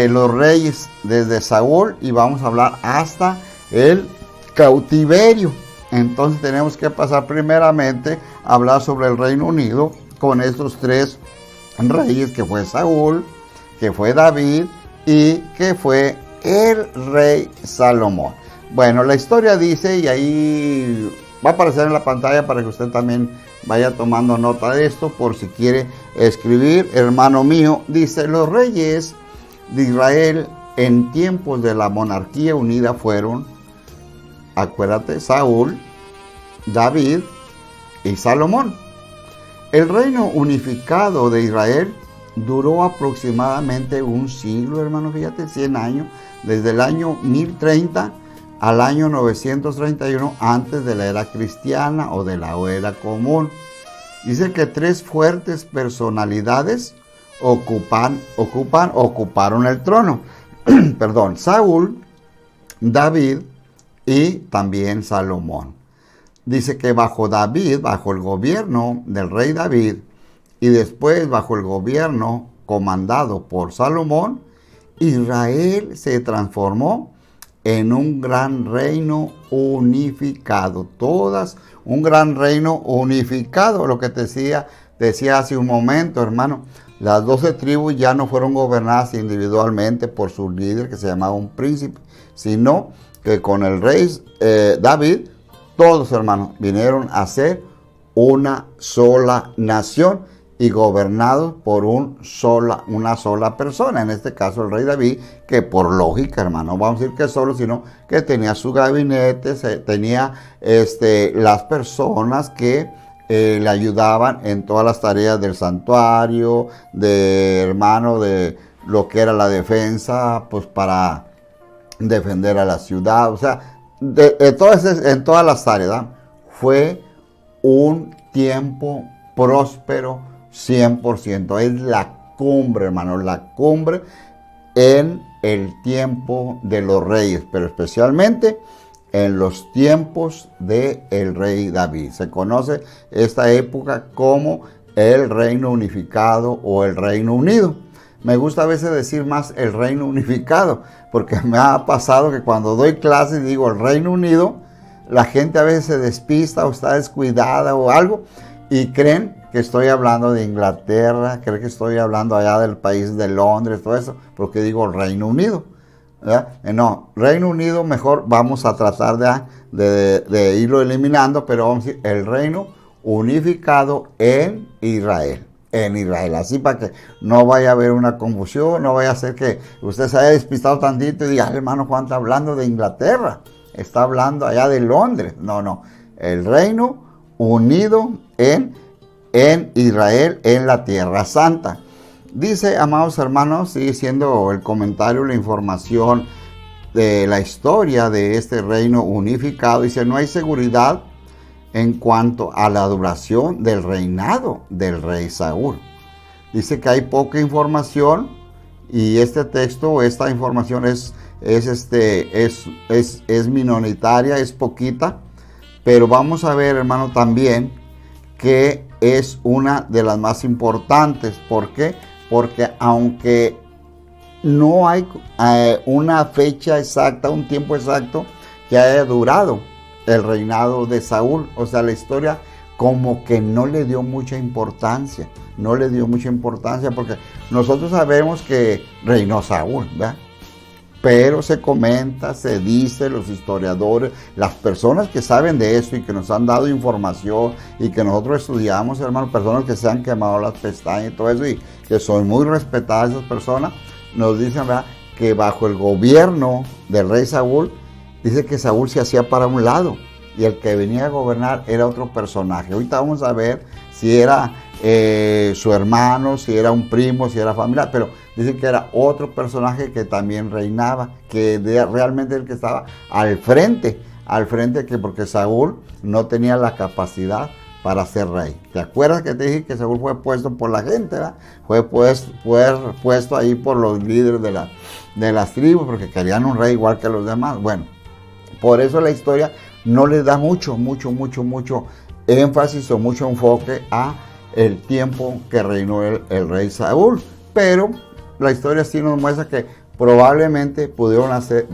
los reyes desde Saúl, y vamos a hablar hasta el cautiverio. Entonces tenemos que pasar primeramente a hablar sobre el Reino Unido con estos tres reyes, que fue Saúl, que fue David y que fue el rey Salomón. Bueno, la historia dice, y ahí va a aparecer en la pantalla para que usted también vaya tomando nota de esto, por si quiere escribir, hermano mío. Dice, los reyes de Israel en tiempos de la monarquía unida fueron, acuérdate, Saúl, David y Salomón. El reino unificado de Israel duró aproximadamente un siglo, hermano, fíjate, 100 años, desde el año 1030 al año 931 antes de la era cristiana o de la era común. Dice que tres fuertes personalidades ocuparon el trono. Perdón, Saúl, David y también Salomón. Dice que bajo David, bajo el gobierno del rey David, y después bajo el gobierno comandado por Salomón, Israel se transformó en un gran reino unificado. Todas un gran reino unificado. Lo que te decía hace un momento, hermano. Las 12 tribus ya no fueron gobernadas individualmente por su líder, que se llamaba un príncipe, sino que con el rey David, todos, hermanos, vinieron a ser una sola nación y gobernados por una sola persona, en este caso el rey David, que por lógica, hermano, no vamos a decir que solo, sino que tenía su gabinete, tenía las personas que le ayudaban en todas las tareas del santuario, de lo que era la defensa, pues para defender a la ciudad, o sea, en todas las áreas, ¿verdad? Fue un tiempo próspero 100%. Es la cumbre, hermano, la cumbre en el tiempo de los reyes, pero especialmente en los tiempos del rey David. Se conoce esta época como el Reino Unificado o el Reino Unido. Me gusta a veces decir más el Reino Unificado, porque me ha pasado que cuando doy clases digo el Reino Unido, la gente a veces se despista o está descuidada o algo y creen que estoy hablando de Inglaterra, creen que estoy hablando allá del país de Londres, todo eso, porque digo el Reino Unido. ¿Verdad? No, Reino Unido mejor vamos a tratar de irlo eliminando, pero vamos a decir el Reino Unificado en Israel. En Israel, así para que no vaya a haber una confusión, no vaya a ser que usted se haya despistado tantito y diga, hermano Juan está hablando de Inglaterra, está hablando allá de Londres. No, el Reino Unido en Israel, en la Tierra Santa. Dice, amados hermanos, sigue siendo el comentario, la información de la historia de este reino unificado. Dice, no hay seguridad en cuanto a la duración del reinado del rey Saúl. Dice que hay poca información y este texto, esta información es minoritaria, es poquita, pero vamos a ver, hermano, también que es una de las más importantes. ¿Por qué? Porque aunque no hay una fecha exacta, un tiempo exacto que haya durado el reinado de Saúl, o sea, la historia como que no le dio mucha importancia, porque nosotros sabemos que reinó Saúl, ¿verdad? Pero se comenta, se dice, los historiadores, las personas que saben de esto y que nos han dado información y que nosotros estudiamos, hermanos, personas que se han quemado las pestañas y todo eso y que son muy respetadas esas personas, nos dicen, ¿verdad?, que bajo el gobierno del rey Saúl, dice que Saúl se hacía para un lado y el que venía a gobernar era otro personaje. Ahorita vamos a ver si era su hermano, si era un primo, si era familiar, pero dicen que era otro personaje que también reinaba, que realmente el que estaba al frente, porque Saúl no tenía la capacidad para ser rey. ¿Te acuerdas que te dije que Saúl fue puesto por la gente, ¿verdad? Fue puesto ahí por los líderes de las tribus, porque querían un rey igual que los demás. Bueno, por eso la historia no le da mucho énfasis o mucho enfoque a el tiempo que reinó el rey Saúl, pero la historia sí nos muestra que probablemente pudieron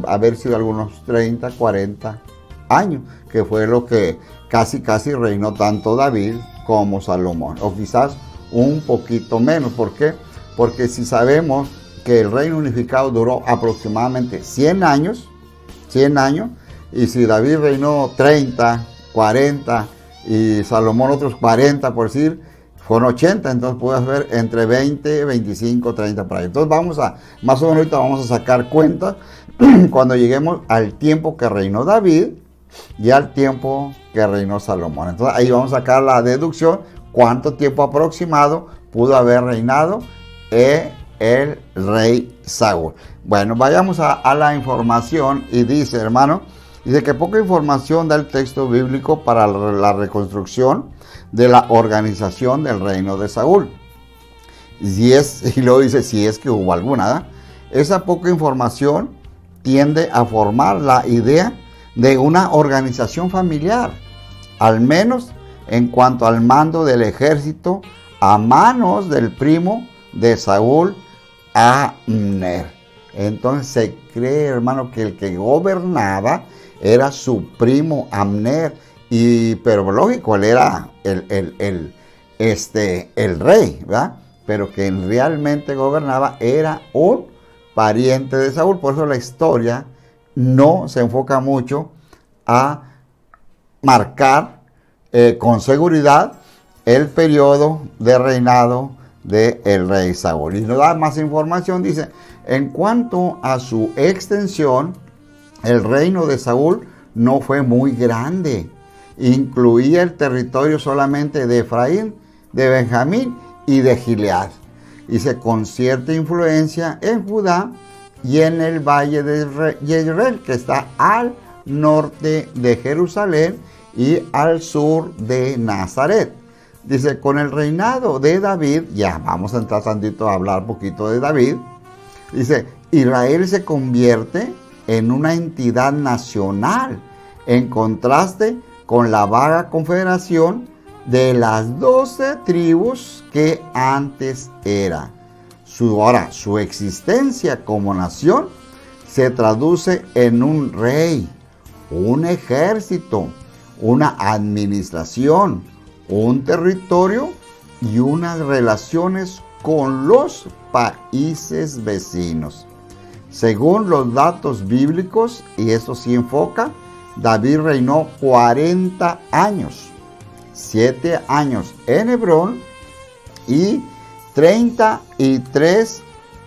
haber sido algunos 30, 40 años, que fue lo que casi reinó tanto David como Salomón, o quizás un poquito menos. ¿Por qué? Porque si sabemos que el reino unificado duró aproximadamente 100 años, y si David reinó 30, 40 y Salomón otros 40, por decir, fueron 80, entonces puedes ver entre 20, 25, 30 por ahí. Entonces vamos a, más o menos ahorita vamos a sacar cuenta cuando lleguemos al tiempo que reinó David y al tiempo que reinó Salomón. Entonces ahí vamos a sacar la deducción, cuánto tiempo aproximado pudo haber reinado el rey Saúl. Bueno, vayamos a la información y dice, hermano, dice que poca información da el texto bíblico para la reconstrucción de la organización del reino de Saúl. Y luego dice, si es que hubo alguna, ¿verdad? Esa poca información tiende a formar la idea de una organización familiar, al menos en cuanto al mando del ejército a manos del primo de Saúl, Abner. Entonces se cree, hermano, que el que gobernaba era su primo Abner, pero lógico, él era el rey, ¿verdad? Pero quien realmente gobernaba era un pariente de Saúl. Por eso la historia no se enfoca mucho a marcar con seguridad el periodo de reinado del rey Saúl. Y nos da más información, dice, en cuanto a su extensión, el reino de Saúl no fue muy grande. Incluía el territorio solamente de Efraín, de Benjamín y de Gilead. Dice, con cierta influencia en Judá y en el valle de Jezreel, que está al norte de Jerusalén y al sur de Nazaret. Dice, con el reinado de David, ya vamos a entrar tantito a hablar un poquito de David. Dice, Israel se convierte en una entidad nacional, en contraste con la vaga confederación de las 12 tribus que antes era. Ahora, su existencia como nación se traduce en un rey, un ejército, una administración, un territorio y unas relaciones con los países vecinos. Según los datos bíblicos, y esto sí enfoca, David reinó 40 años, 7 años en Hebrón y 33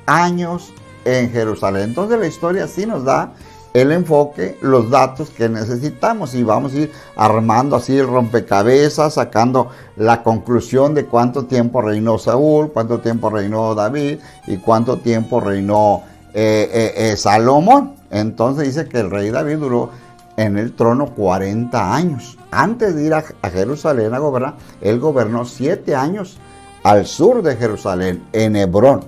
años en Jerusalén. Entonces la historia sí nos da el enfoque, los datos que necesitamos, y vamos a ir armando así el rompecabezas, sacando la conclusión de cuánto tiempo reinó Saúl, cuánto tiempo reinó David y cuánto tiempo reinó Salomón. Entonces dice que el rey David duró en el trono 40 años. Antes de ir a Jerusalén a gobernar, él gobernó 7 años al sur de Jerusalén, en Hebrón.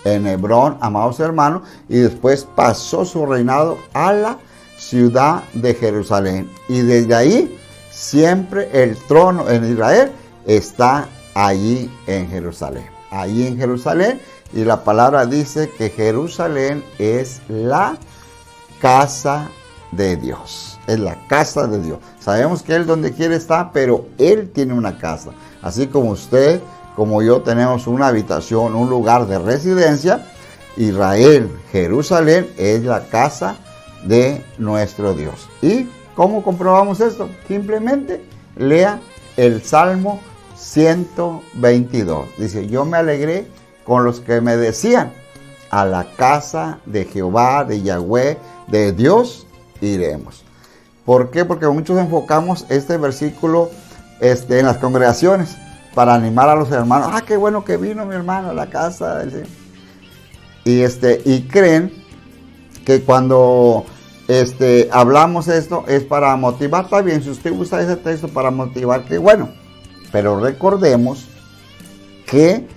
En Hebrón, amados hermanos, y después pasó su reinado a la ciudad de Jerusalén. Y desde ahí, siempre el trono en Israel está allí en Jerusalén. Allí en Jerusalén, y la palabra dice que Jerusalén es la casa de Dios. Es la casa de Dios. Sabemos que Él donde quiere está, pero Él tiene una casa. Así como usted, como yo, tenemos una habitación, un lugar de residencia. Israel, Jerusalén, es la casa de nuestro Dios. ¿Y cómo comprobamos esto? Simplemente lea el Salmo 122. Dice, yo me alegré con los que me decían, a la casa de Jehová, de Yahweh, de Dios, iremos. ¿Por qué? Porque muchos enfocamos este versículo en las congregaciones para animar a los hermanos. Ah, qué bueno que vino mi hermano a la casa del Señor. Y creen que cuando hablamos esto es para motivar. Está bien, si usted usa ese texto para motivar, qué bueno. Pero recordemos que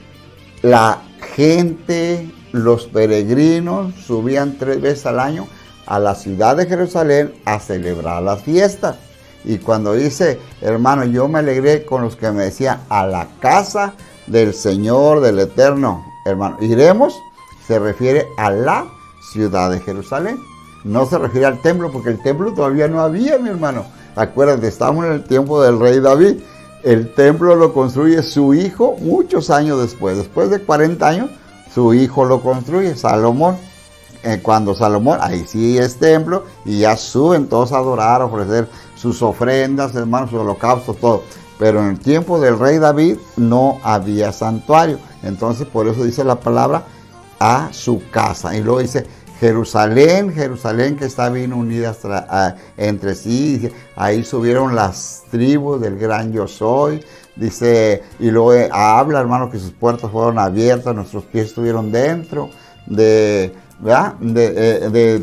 la gente, los peregrinos, subían 3 veces al año a la ciudad de Jerusalén a celebrar las fiestas. Y cuando dice, hermano, yo me alegré con los que me decían, a la casa del Señor, del Eterno, hermano, iremos, se refiere a la ciudad de Jerusalén. No se refiere al templo, porque el templo todavía no había, mi hermano. Acuérdate, estamos en el tiempo del rey David. El templo lo construye su hijo muchos años después. Después de 40 años, su hijo lo construye, Salomón. cuando Salomón, ahí sí es templo, y ya suben todos a adorar, a ofrecer sus ofrendas, hermanos, sus holocaustos, todo. Pero en el tiempo del rey David no había santuario. Entonces por eso dice la palabra a su casa. Y luego dice Jerusalén, Jerusalén que está bien unida entre sí. Dice, ahí subieron las tribus del gran yo soy. Dice, y luego habla, hermano, que sus puertas fueron abiertas, nuestros pies estuvieron dentro de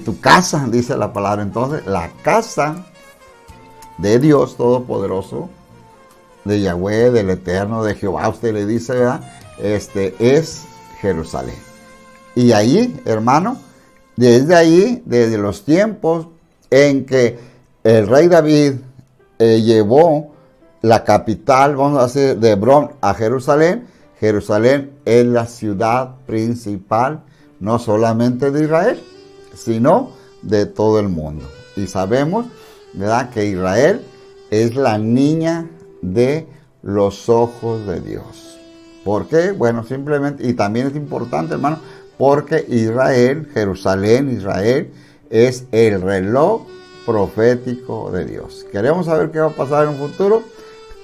tu casa, dice la palabra. Entonces la casa de Dios Todopoderoso, de Yahweh, del Eterno, de Jehová, usted le dice, ¿verdad? Es Jerusalén. Y ahí, hermano, desde los tiempos en que el rey David llevó la capital, vamos a decir, de Hebrón a Jerusalén, Jerusalén es la ciudad principal, no solamente de Israel, sino de todo el mundo. Y sabemos, ¿verdad?, que Israel es la niña de los ojos de Dios. ¿Por qué? Bueno, simplemente, y también es importante, hermano, porque Israel, Jerusalén, Israel, es el reloj profético de Dios. ¿Queremos saber qué va a pasar en un futuro?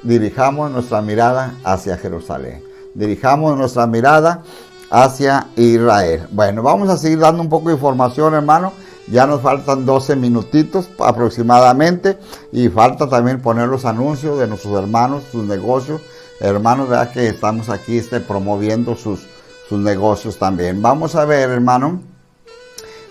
Dirijamos nuestra mirada hacia Jerusalén. Dirijamos nuestra mirada hacia Israel. Bueno, vamos a seguir dando un poco de información, hermano. Ya nos faltan 12 minutitos aproximadamente, y falta también poner los anuncios de nuestros hermanos, sus negocios. Hermanos, ¿verdad?, que estamos aquí promoviendo sus negocios también. Vamos a ver, hermano.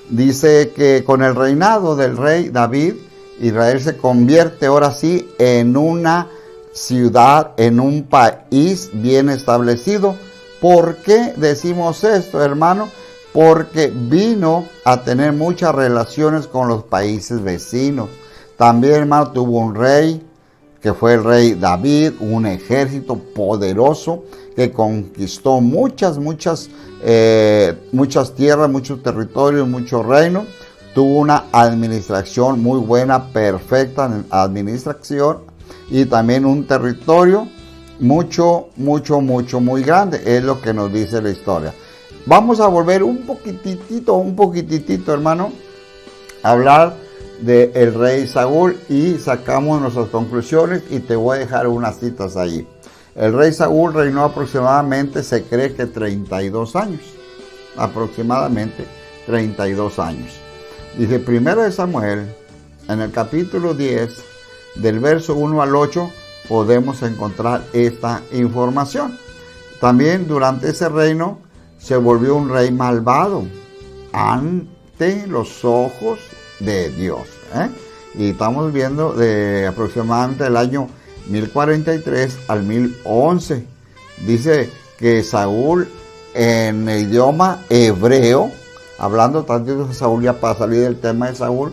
Dice que con el reinado del rey David, Israel se convierte ahora sí en una ciudad, en un país bien establecido. ¿Por qué decimos esto, hermano? Porque vino a tener muchas relaciones con los países vecinos. También, hermano, tuvo un rey, que fue el rey David, un ejército poderoso que conquistó muchas tierras, muchos territorios, muchos reinos. Tuvo una administración muy buena, perfecta administración, y también un territorio muy grande. Es lo que nos dice la historia. Vamos a volver un poquitito, hermano, a hablar del rey Saúl, y sacamos nuestras conclusiones, y te voy a dejar unas citas ahí. El rey Saúl reinó aproximadamente, se cree que 32 años, aproximadamente 32 años. Dice 1 Samuel, en el capítulo 10, del verso 1 al 8, podemos encontrar esta información. También durante ese reino se volvió un rey malvado ante los ojos de Dios. Y estamos viendo de aproximadamente el año 1043 al 1011. Dice que Saúl, en el idioma hebreo, hablando tanto de Saúl, ya para salir del tema de Saúl,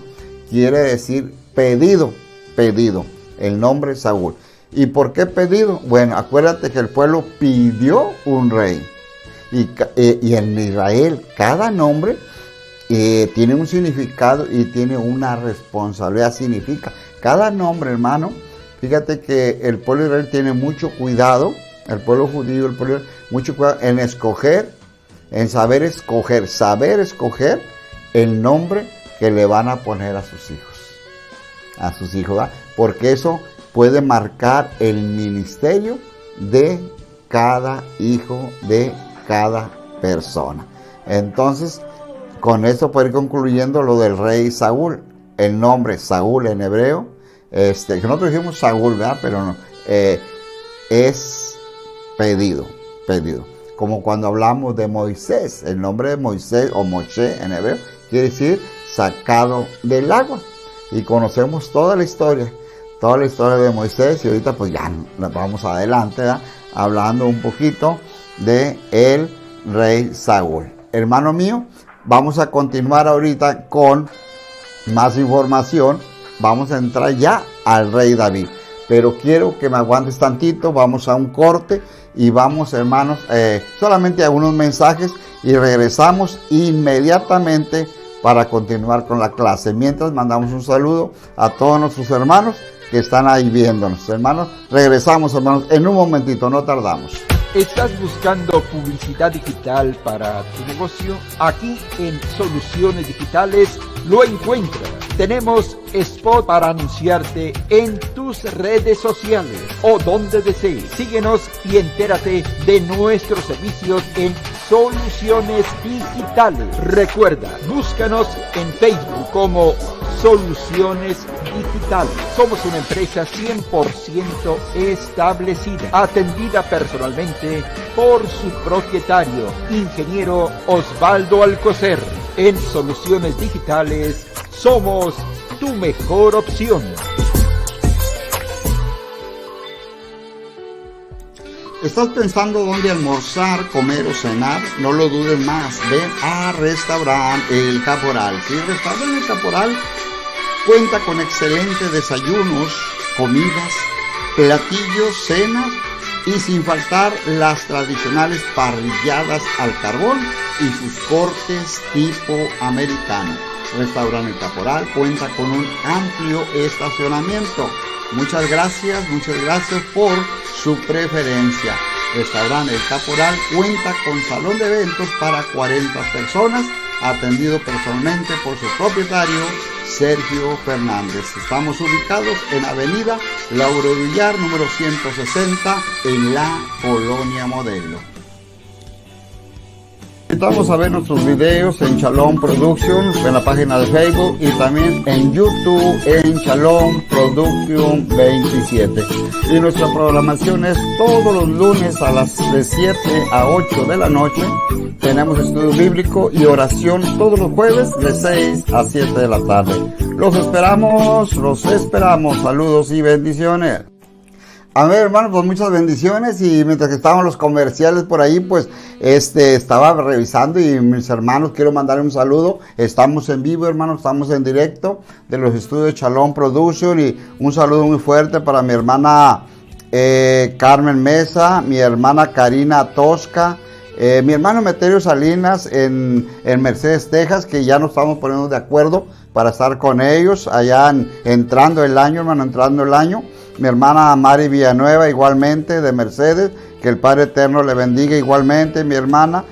quiere decir pedido, el nombre Saúl. ¿Y por qué pedido? Bueno, acuérdate que el pueblo pidió un rey. Y en Israel cada nombre tiene un significado y tiene una responsabilidad. Significa cada nombre, hermano. Fíjate que el pueblo de Israel tiene mucho cuidado, el pueblo judío, mucho cuidado en escoger, en saber escoger el nombre que le van a poner a sus hijos, ¿verdad? Porque eso puede marcar el ministerio de cada hijo, de cada persona. Entonces, con esto puede ir concluyendo lo del rey Saúl. El nombre Saúl en hebreo, que nosotros dijimos Saúl, ¿verdad? Pero no, es pedido. Como cuando hablamos de Moisés, el nombre de Moisés o Moshe en hebreo quiere decir sacado del agua. Y conocemos toda la historia de Moisés, y ahorita pues ya nos vamos adelante, ¿verdad?, hablando un poquito de el rey Saúl. Hermano mío, vamos a continuar ahorita con más información. Vamos a entrar ya al rey David, pero quiero que me aguantes tantito. Vamos a un corte y vamos, hermanos, solamente a unos mensajes, y regresamos inmediatamente para continuar con la clase. Mientras, mandamos un saludo a todos nuestros hermanos que están ahí viéndonos. Hermanos, regresamos, hermanos, en un momentito, no tardamos. ¿Estás buscando publicidad digital para tu negocio? Aquí en Soluciones Digitales lo encuentras. Tenemos spot para anunciarte en tus redes sociales o donde desees. Síguenos y entérate de nuestros servicios en Soluciones Digitales. Recuerda, búscanos en Facebook como Soluciones Digitales. Somos una empresa 100% establecida, atendida personalmente por su propietario, ingeniero Osvaldo Alcocer. En Soluciones Digitales somos tu mejor opción. ¿Estás pensando dónde almorzar, comer o cenar? No lo dudes más. Ven a Restaurante El Caporal. Sí, Restaurante El Caporal cuenta con excelentes desayunos, comidas, platillos, cenas y sin faltar las tradicionales parrilladas al carbón y sus cortes tipo americano. Restaurante El Caporal cuenta con un amplio estacionamiento. Muchas gracias por su preferencia. Restaurante El Caporal cuenta con salón de eventos para 40 personas, atendido personalmente por su propietario, Sergio Fernández. Estamos ubicados en Avenida Lauro Villar, número 160, en la Colonia Modelo. Invitamos a ver nuestros videos en Shalom Production, en la página de Facebook y también en YouTube en Shalom Production 27. Y nuestra programación es todos los lunes a las de 7 a 8 de la noche. Tenemos estudio bíblico y oración todos los jueves de 6 a 7 de la tarde. Los esperamos. Saludos y bendiciones. A ver, hermano, pues muchas bendiciones. Y mientras que estaban los comerciales por ahí, pues estaba revisando y mis hermanos, quiero mandarle un saludo. Estamos en vivo, hermano, estamos en directo de los estudios Shalom Production. Y un saludo muy fuerte para mi hermana Carmen Mesa, mi hermana Karina Tosca, mi hermano Meterio Salinas en Mercedes, Texas, que ya nos estamos poniendo de acuerdo para estar con ellos allá entrando el año, hermano, entrando el año. Mi hermana Mari Villanueva igualmente de Mercedes, que el Padre Eterno le bendiga igualmente. Mi hermana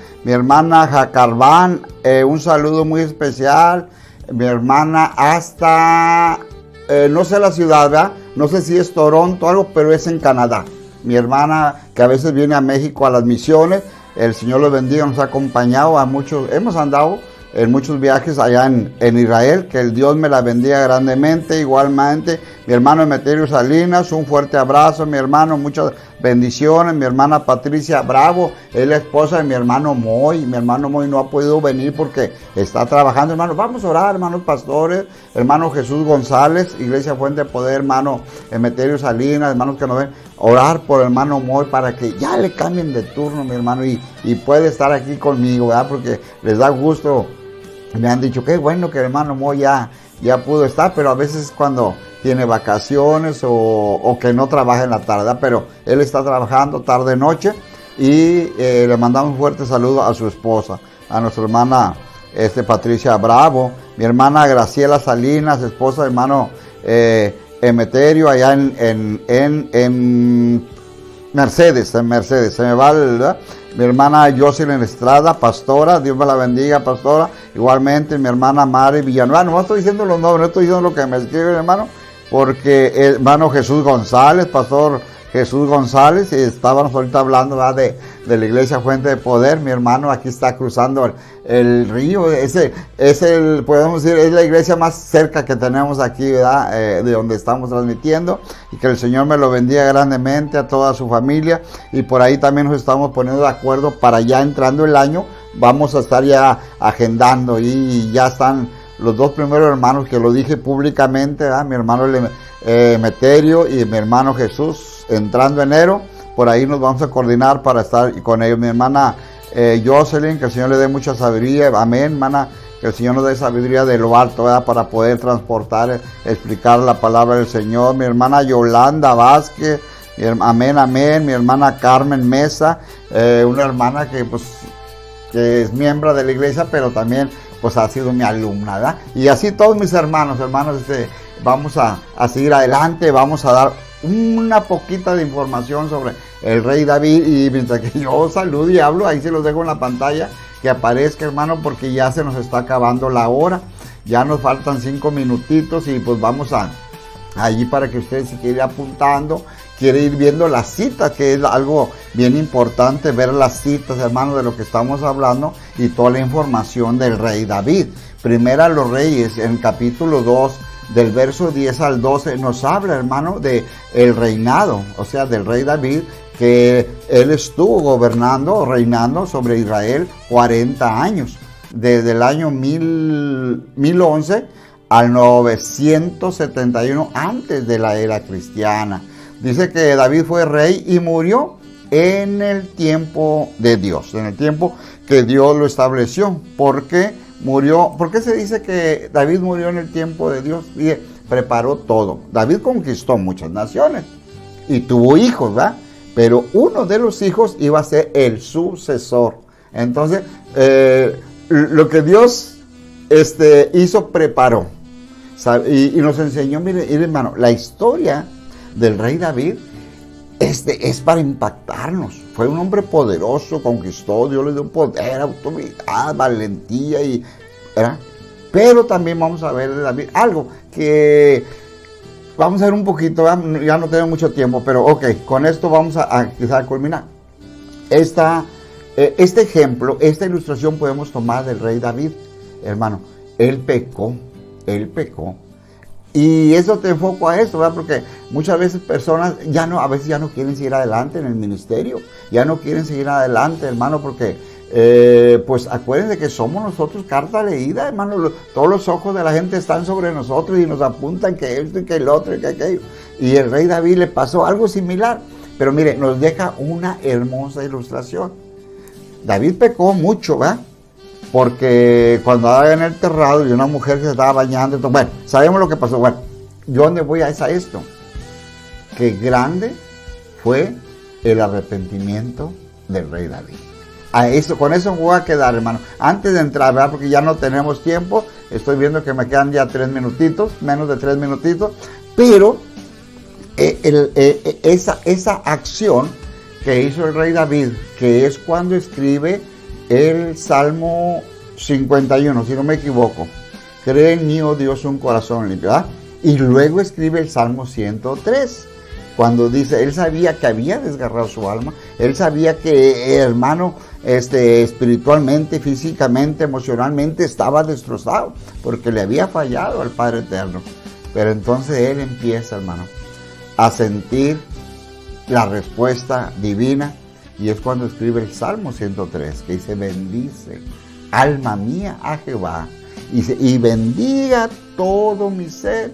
Jacarván, un saludo muy especial. Mi hermana hasta, no sé la ciudad, ¿verdad? No sé si es Toronto o algo, pero es en Canadá. Mi hermana que a veces viene a México a las misiones, el Señor le bendiga, nos ha acompañado a muchos, hemos andado en muchos viajes allá en Israel, que el Dios me la bendiga grandemente. Igualmente mi hermano Emeterio Salinas, un fuerte abrazo, mi hermano, muchas bendiciones. Mi hermana Patricia Bravo, es la esposa de mi hermano Moy. Mi hermano Moy no ha podido venir porque está trabajando, hermano. Vamos a orar, hermanos pastores, hermano Jesús González, Iglesia Fuente de Poder, hermano Emeterio Salinas, hermanos que nos ven, orar por el hermano Moy para que ya le cambien de turno, mi hermano, y puede estar aquí conmigo, ¿verdad? Porque les da gusto. Me han dicho que bueno que el hermano Moy ya pudo estar, pero a veces cuando tiene vacaciones o que no trabaja en la tarde, ¿verdad? Pero él está trabajando tarde noche y le mandamos un fuerte saludo a su esposa, a nuestra hermana Patricia Bravo, mi hermana Graciela Salinas, esposa del hermano Emeterio allá en Mercedes, se me va, ¿verdad? Mi hermana Jocelyn Estrada, pastora, Dios me la bendiga, pastora. Igualmente mi hermana Mari Villanueva, no estoy diciendo los nombres, no estoy diciendo lo que me escribe, hermano, porque hermano Jesús González, pastor Jesús González, y estábamos ahorita hablando, ¿verdad? de la Iglesia Fuente de Poder. Mi hermano aquí está cruzando el río, podemos decir, es la iglesia más cerca que tenemos aquí, ¿verdad? De donde estamos transmitiendo, y que el Señor me lo bendiga grandemente a toda su familia. Y por ahí también nos estamos poniendo de acuerdo para ya entrando el año, vamos a estar ya agendando, y ya están los dos primeros hermanos que lo dije públicamente, ¿verdad? Mi hermano Meterio y mi hermano Jesús, entrando enero, por ahí nos vamos a coordinar para estar con ellos. Mi hermana Jocelyn, que el Señor le dé mucha sabiduría, amén, hermana, que el Señor nos dé sabiduría de lo alto, ¿verdad? Para poder transportar, explicar la palabra del Señor. Mi hermana Yolanda Vázquez, amén, mi hermana Carmen Mesa, una hermana que es miembro de la iglesia, pero también pues ha sido mi alumna, ¿verdad? Y así todos mis hermanos, vamos a seguir adelante, vamos a dar una poquita de información sobre el rey David. Y mientras que yo saludo y hablo, ahí se los dejo en la pantalla, que aparezca, hermano, porque ya se nos está acabando la hora. Ya nos faltan 5 minutitos y pues vamos allí para que ustedes, si quieren ir apuntando, quiere ir viendo las citas, que es algo bien importante, ver las citas, hermano, de lo que estamos hablando y toda la información del rey David. Primera a los Reyes, en capítulo 2, del verso 10 al 12, nos habla, hermano, de el reinado, o sea, del rey David, que él estuvo reinando sobre Israel 40 años, desde el año 1011 al 971 antes de la era cristiana. Dice que David fue rey y murió en el tiempo de Dios, en el tiempo que Dios lo estableció. ¿Por qué murió? ¿Por qué se dice que David murió en el tiempo de Dios? Y preparó todo. David conquistó muchas naciones y tuvo hijos, ¿verdad? Pero uno de los hijos iba a ser el sucesor. Entonces, lo que Dios hizo, preparó. Y nos enseñó, mire, hermano, la historia del rey David es para impactarnos. Fue un hombre poderoso, conquistó, Dios le dio poder, autoridad, valentía, ¿verdad? Pero también vamos a ver de David algo que vamos a ver un poquito, ¿verdad? Ya no tenemos mucho tiempo, pero ok, con esto vamos a quizá culminar. Este ejemplo, esta ilustración podemos tomar del rey David, hermano. Él pecó. Y eso te enfoco a esto, ¿verdad? Porque muchas veces personas a veces ya no quieren seguir adelante en el ministerio, ya no quieren seguir adelante, hermano, porque pues acuérdense que somos nosotros carta leída, hermano. Todos los ojos de la gente están sobre nosotros y nos apuntan que esto y que el otro y que aquello. Y el rey David le pasó algo similar, pero mire, nos deja una hermosa ilustración. David pecó mucho, ¿verdad? Porque cuando estaba en el terrado y una mujer que se estaba bañando, entonces, bueno, sabemos lo que pasó. Bueno, ¿yo dónde voy a esto? Que grande fue el arrepentimiento del rey David. Con eso me voy a quedar, hermano. Antes de entrar, ¿verdad? Porque ya no tenemos tiempo. Estoy viendo que me quedan ya 3 minutitos, menos de 3 minutitos. Pero esa acción que hizo el rey David, que es cuando escribe el Salmo 51, si no me equivoco. Cree en mí, oh Dios, un corazón limpio, ¿verdad? Y luego escribe el Salmo 103, cuando dice, él sabía que había desgarrado su alma, él sabía que, hermano, espiritualmente, físicamente, emocionalmente estaba destrozado, porque le había fallado al Padre Eterno. Pero entonces él empieza, hermano, a sentir la respuesta divina. Y es cuando escribe el Salmo 103, que dice, bendice, alma mía, a Jehová. Y bendiga todo mi ser,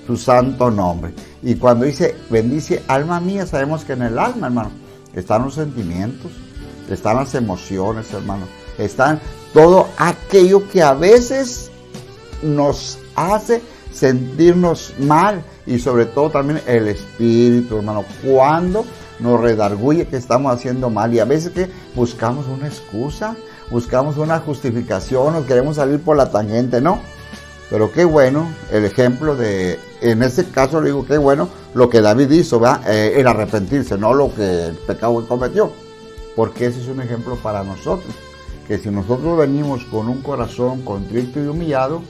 su santo nombre. Y cuando dice, bendice, alma mía, sabemos que en el alma, hermano, están los sentimientos, están las emociones, hermano. Están todo aquello que a veces nos hace sentirnos mal. Y sobre todo también el espíritu, hermano. Cuando nos redarguye que estamos haciendo mal y a veces que buscamos una excusa, buscamos una justificación, nos queremos salir por la tangente, ¿no? Pero qué bueno el ejemplo en este caso le digo, qué bueno lo que David hizo, ¿verdad? El arrepentirse, no lo que el pecado que cometió, porque ese es un ejemplo para nosotros, que si nosotros venimos con un corazón contrito y humillado,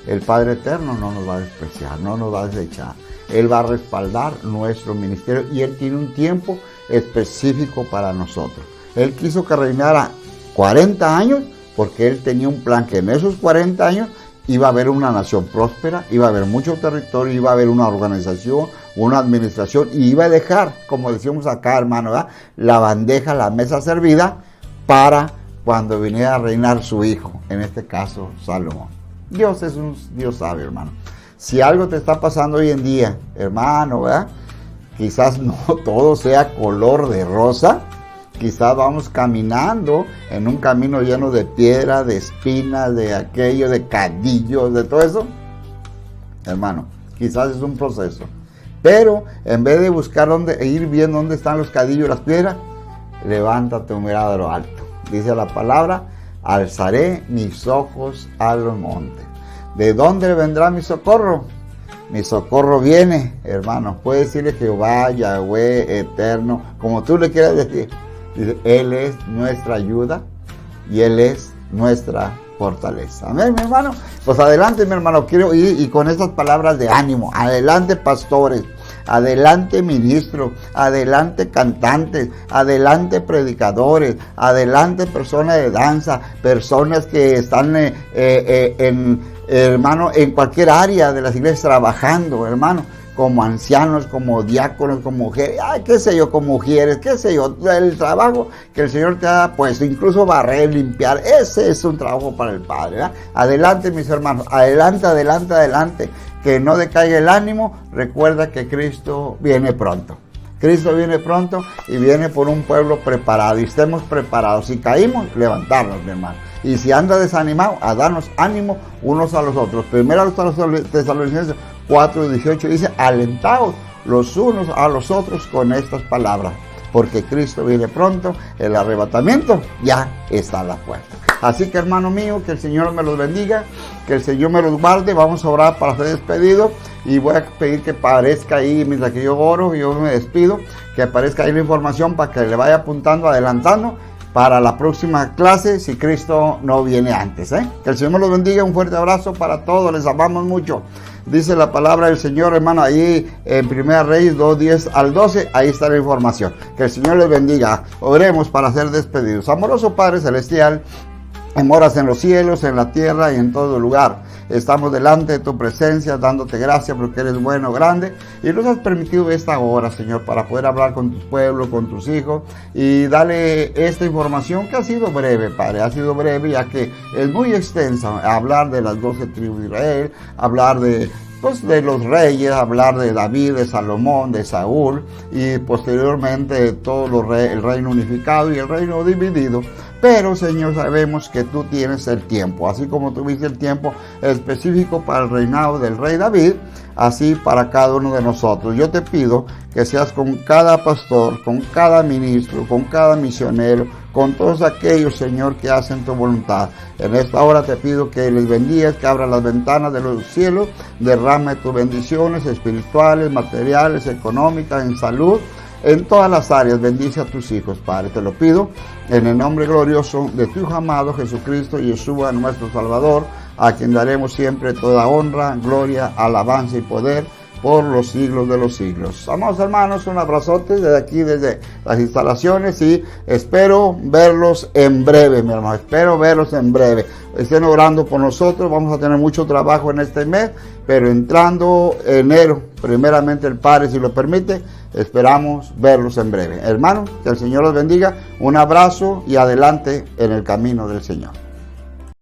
el Padre Eterno no nos va a despreciar, no nos va a desechar. Él va a respaldar nuestro ministerio y Él tiene un tiempo específico para nosotros. Él quiso que reinara 40 años porque Él tenía un plan que en esos 40 años iba a haber una nación próspera, iba a haber mucho territorio, iba a haber una organización, una administración y iba a dejar, como decimos acá, hermano, ¿verdad?, la bandeja, la mesa servida para cuando viniera a reinar su hijo, en este caso Salomón. Dios es un Dios sabio, hermano. Si algo te está pasando hoy en día, hermano, ¿verdad?, quizás no todo sea color de rosa, quizás vamos caminando en un camino lleno de piedra, de espinas, de aquello, de cadillos, de todo eso. Hermano, quizás es un proceso. Pero en vez de buscar ir viendo dónde están los cadillos y las piedras, levántate tu mirada a lo alto. Dice la palabra, alzaré mis ojos a los montes. ¿De dónde vendrá mi socorro? Mi socorro viene, hermano. Puede decirle Jehová, Yahweh, eterno, como tú le quieras decir. Dice, Él es nuestra ayuda y Él es nuestra fortaleza. Amén, mi hermano. Pues adelante, mi hermano. Quiero ir y con estas palabras de ánimo. Adelante, pastores. Adelante, ministros. Adelante, cantantes. Adelante, predicadores. Adelante, personas de danza. Personas que están hermano, en cualquier área de las iglesias trabajando, hermano, como ancianos, como diáconos, como mujeres, qué sé yo, como mujeres, qué sé yo, el trabajo que el Señor te ha puesto, incluso barrer, limpiar, ese es un trabajo para el Padre, ¿verdad? Adelante, mis hermanos, adelante, adelante, adelante, que no decaiga el ánimo, recuerda que Cristo viene pronto. Cristo viene pronto y viene por un pueblo preparado, y estemos preparados. Si caímos, levantarnos, mi hermano. Y si anda desanimado, a darnos ánimo unos a los otros. Primero a los Tesalonicenses 4:18 dice, alentaos los unos a los otros con estas palabras, porque Cristo viene pronto, el arrebatamiento ya está a la puerta. Así que, hermano mío, que el Señor me los bendiga, que el Señor me los guarde. Vamos a orar para ser despedido y voy a pedir que aparezca ahí, mientras que yo oro y yo me despido, que aparezca ahí la información para que le vaya apuntando, adelantando para la próxima clase, si Cristo no viene antes. Que el Señor me los bendiga. Un fuerte abrazo para todos, les amamos mucho. Dice la palabra del Señor, hermano, ahí en 1 Reyes 2:10 al 12, ahí está la información. Que el Señor les bendiga. Oremos para ser despedidos. Amoroso Padre Celestial, moras en los cielos, en la tierra y en todo lugar. Estamos delante de tu presencia, dándote gracias porque eres bueno, grande, y nos has permitido esta hora, Señor, para poder hablar con tu pueblo, con tus hijos, y darle esta información que ha sido breve, Padre, ha sido breve, ya que es muy extensa, hablar de las 12 tribus de Israel, hablar de los reyes, hablar de David, de Salomón, de Saúl, y posteriormente de todo el reino unificado y el reino dividido. Pero, Señor, sabemos que tú tienes el tiempo, así como tuviste el tiempo específico para el reinado del rey David, así para cada uno de nosotros. Yo te pido que seas con cada pastor, con cada ministro, con cada misionero, con todos aquellos, Señor, que hacen tu voluntad. En esta hora te pido que les bendigas, que abras las ventanas de los cielos, derrame tus bendiciones espirituales, materiales, económicas, en salud, en todas las áreas. Bendice a tus hijos, Padre. Te lo pido en el nombre glorioso de tu Hijo amado Jesucristo, Yeshua, nuestro Salvador, a quien daremos siempre toda honra, gloria, alabanza y poder por los siglos de los siglos. Amados hermanos, un abrazote desde aquí, desde las instalaciones, y espero verlos en breve, mi hermano. Espero verlos en breve. Estén orando por nosotros. Vamos a tener mucho trabajo en este mes, pero entrando enero, primeramente el Padre, si lo permite, esperamos verlos en breve. Hermanos, que el Señor los bendiga. Un abrazo y adelante en el camino del Señor.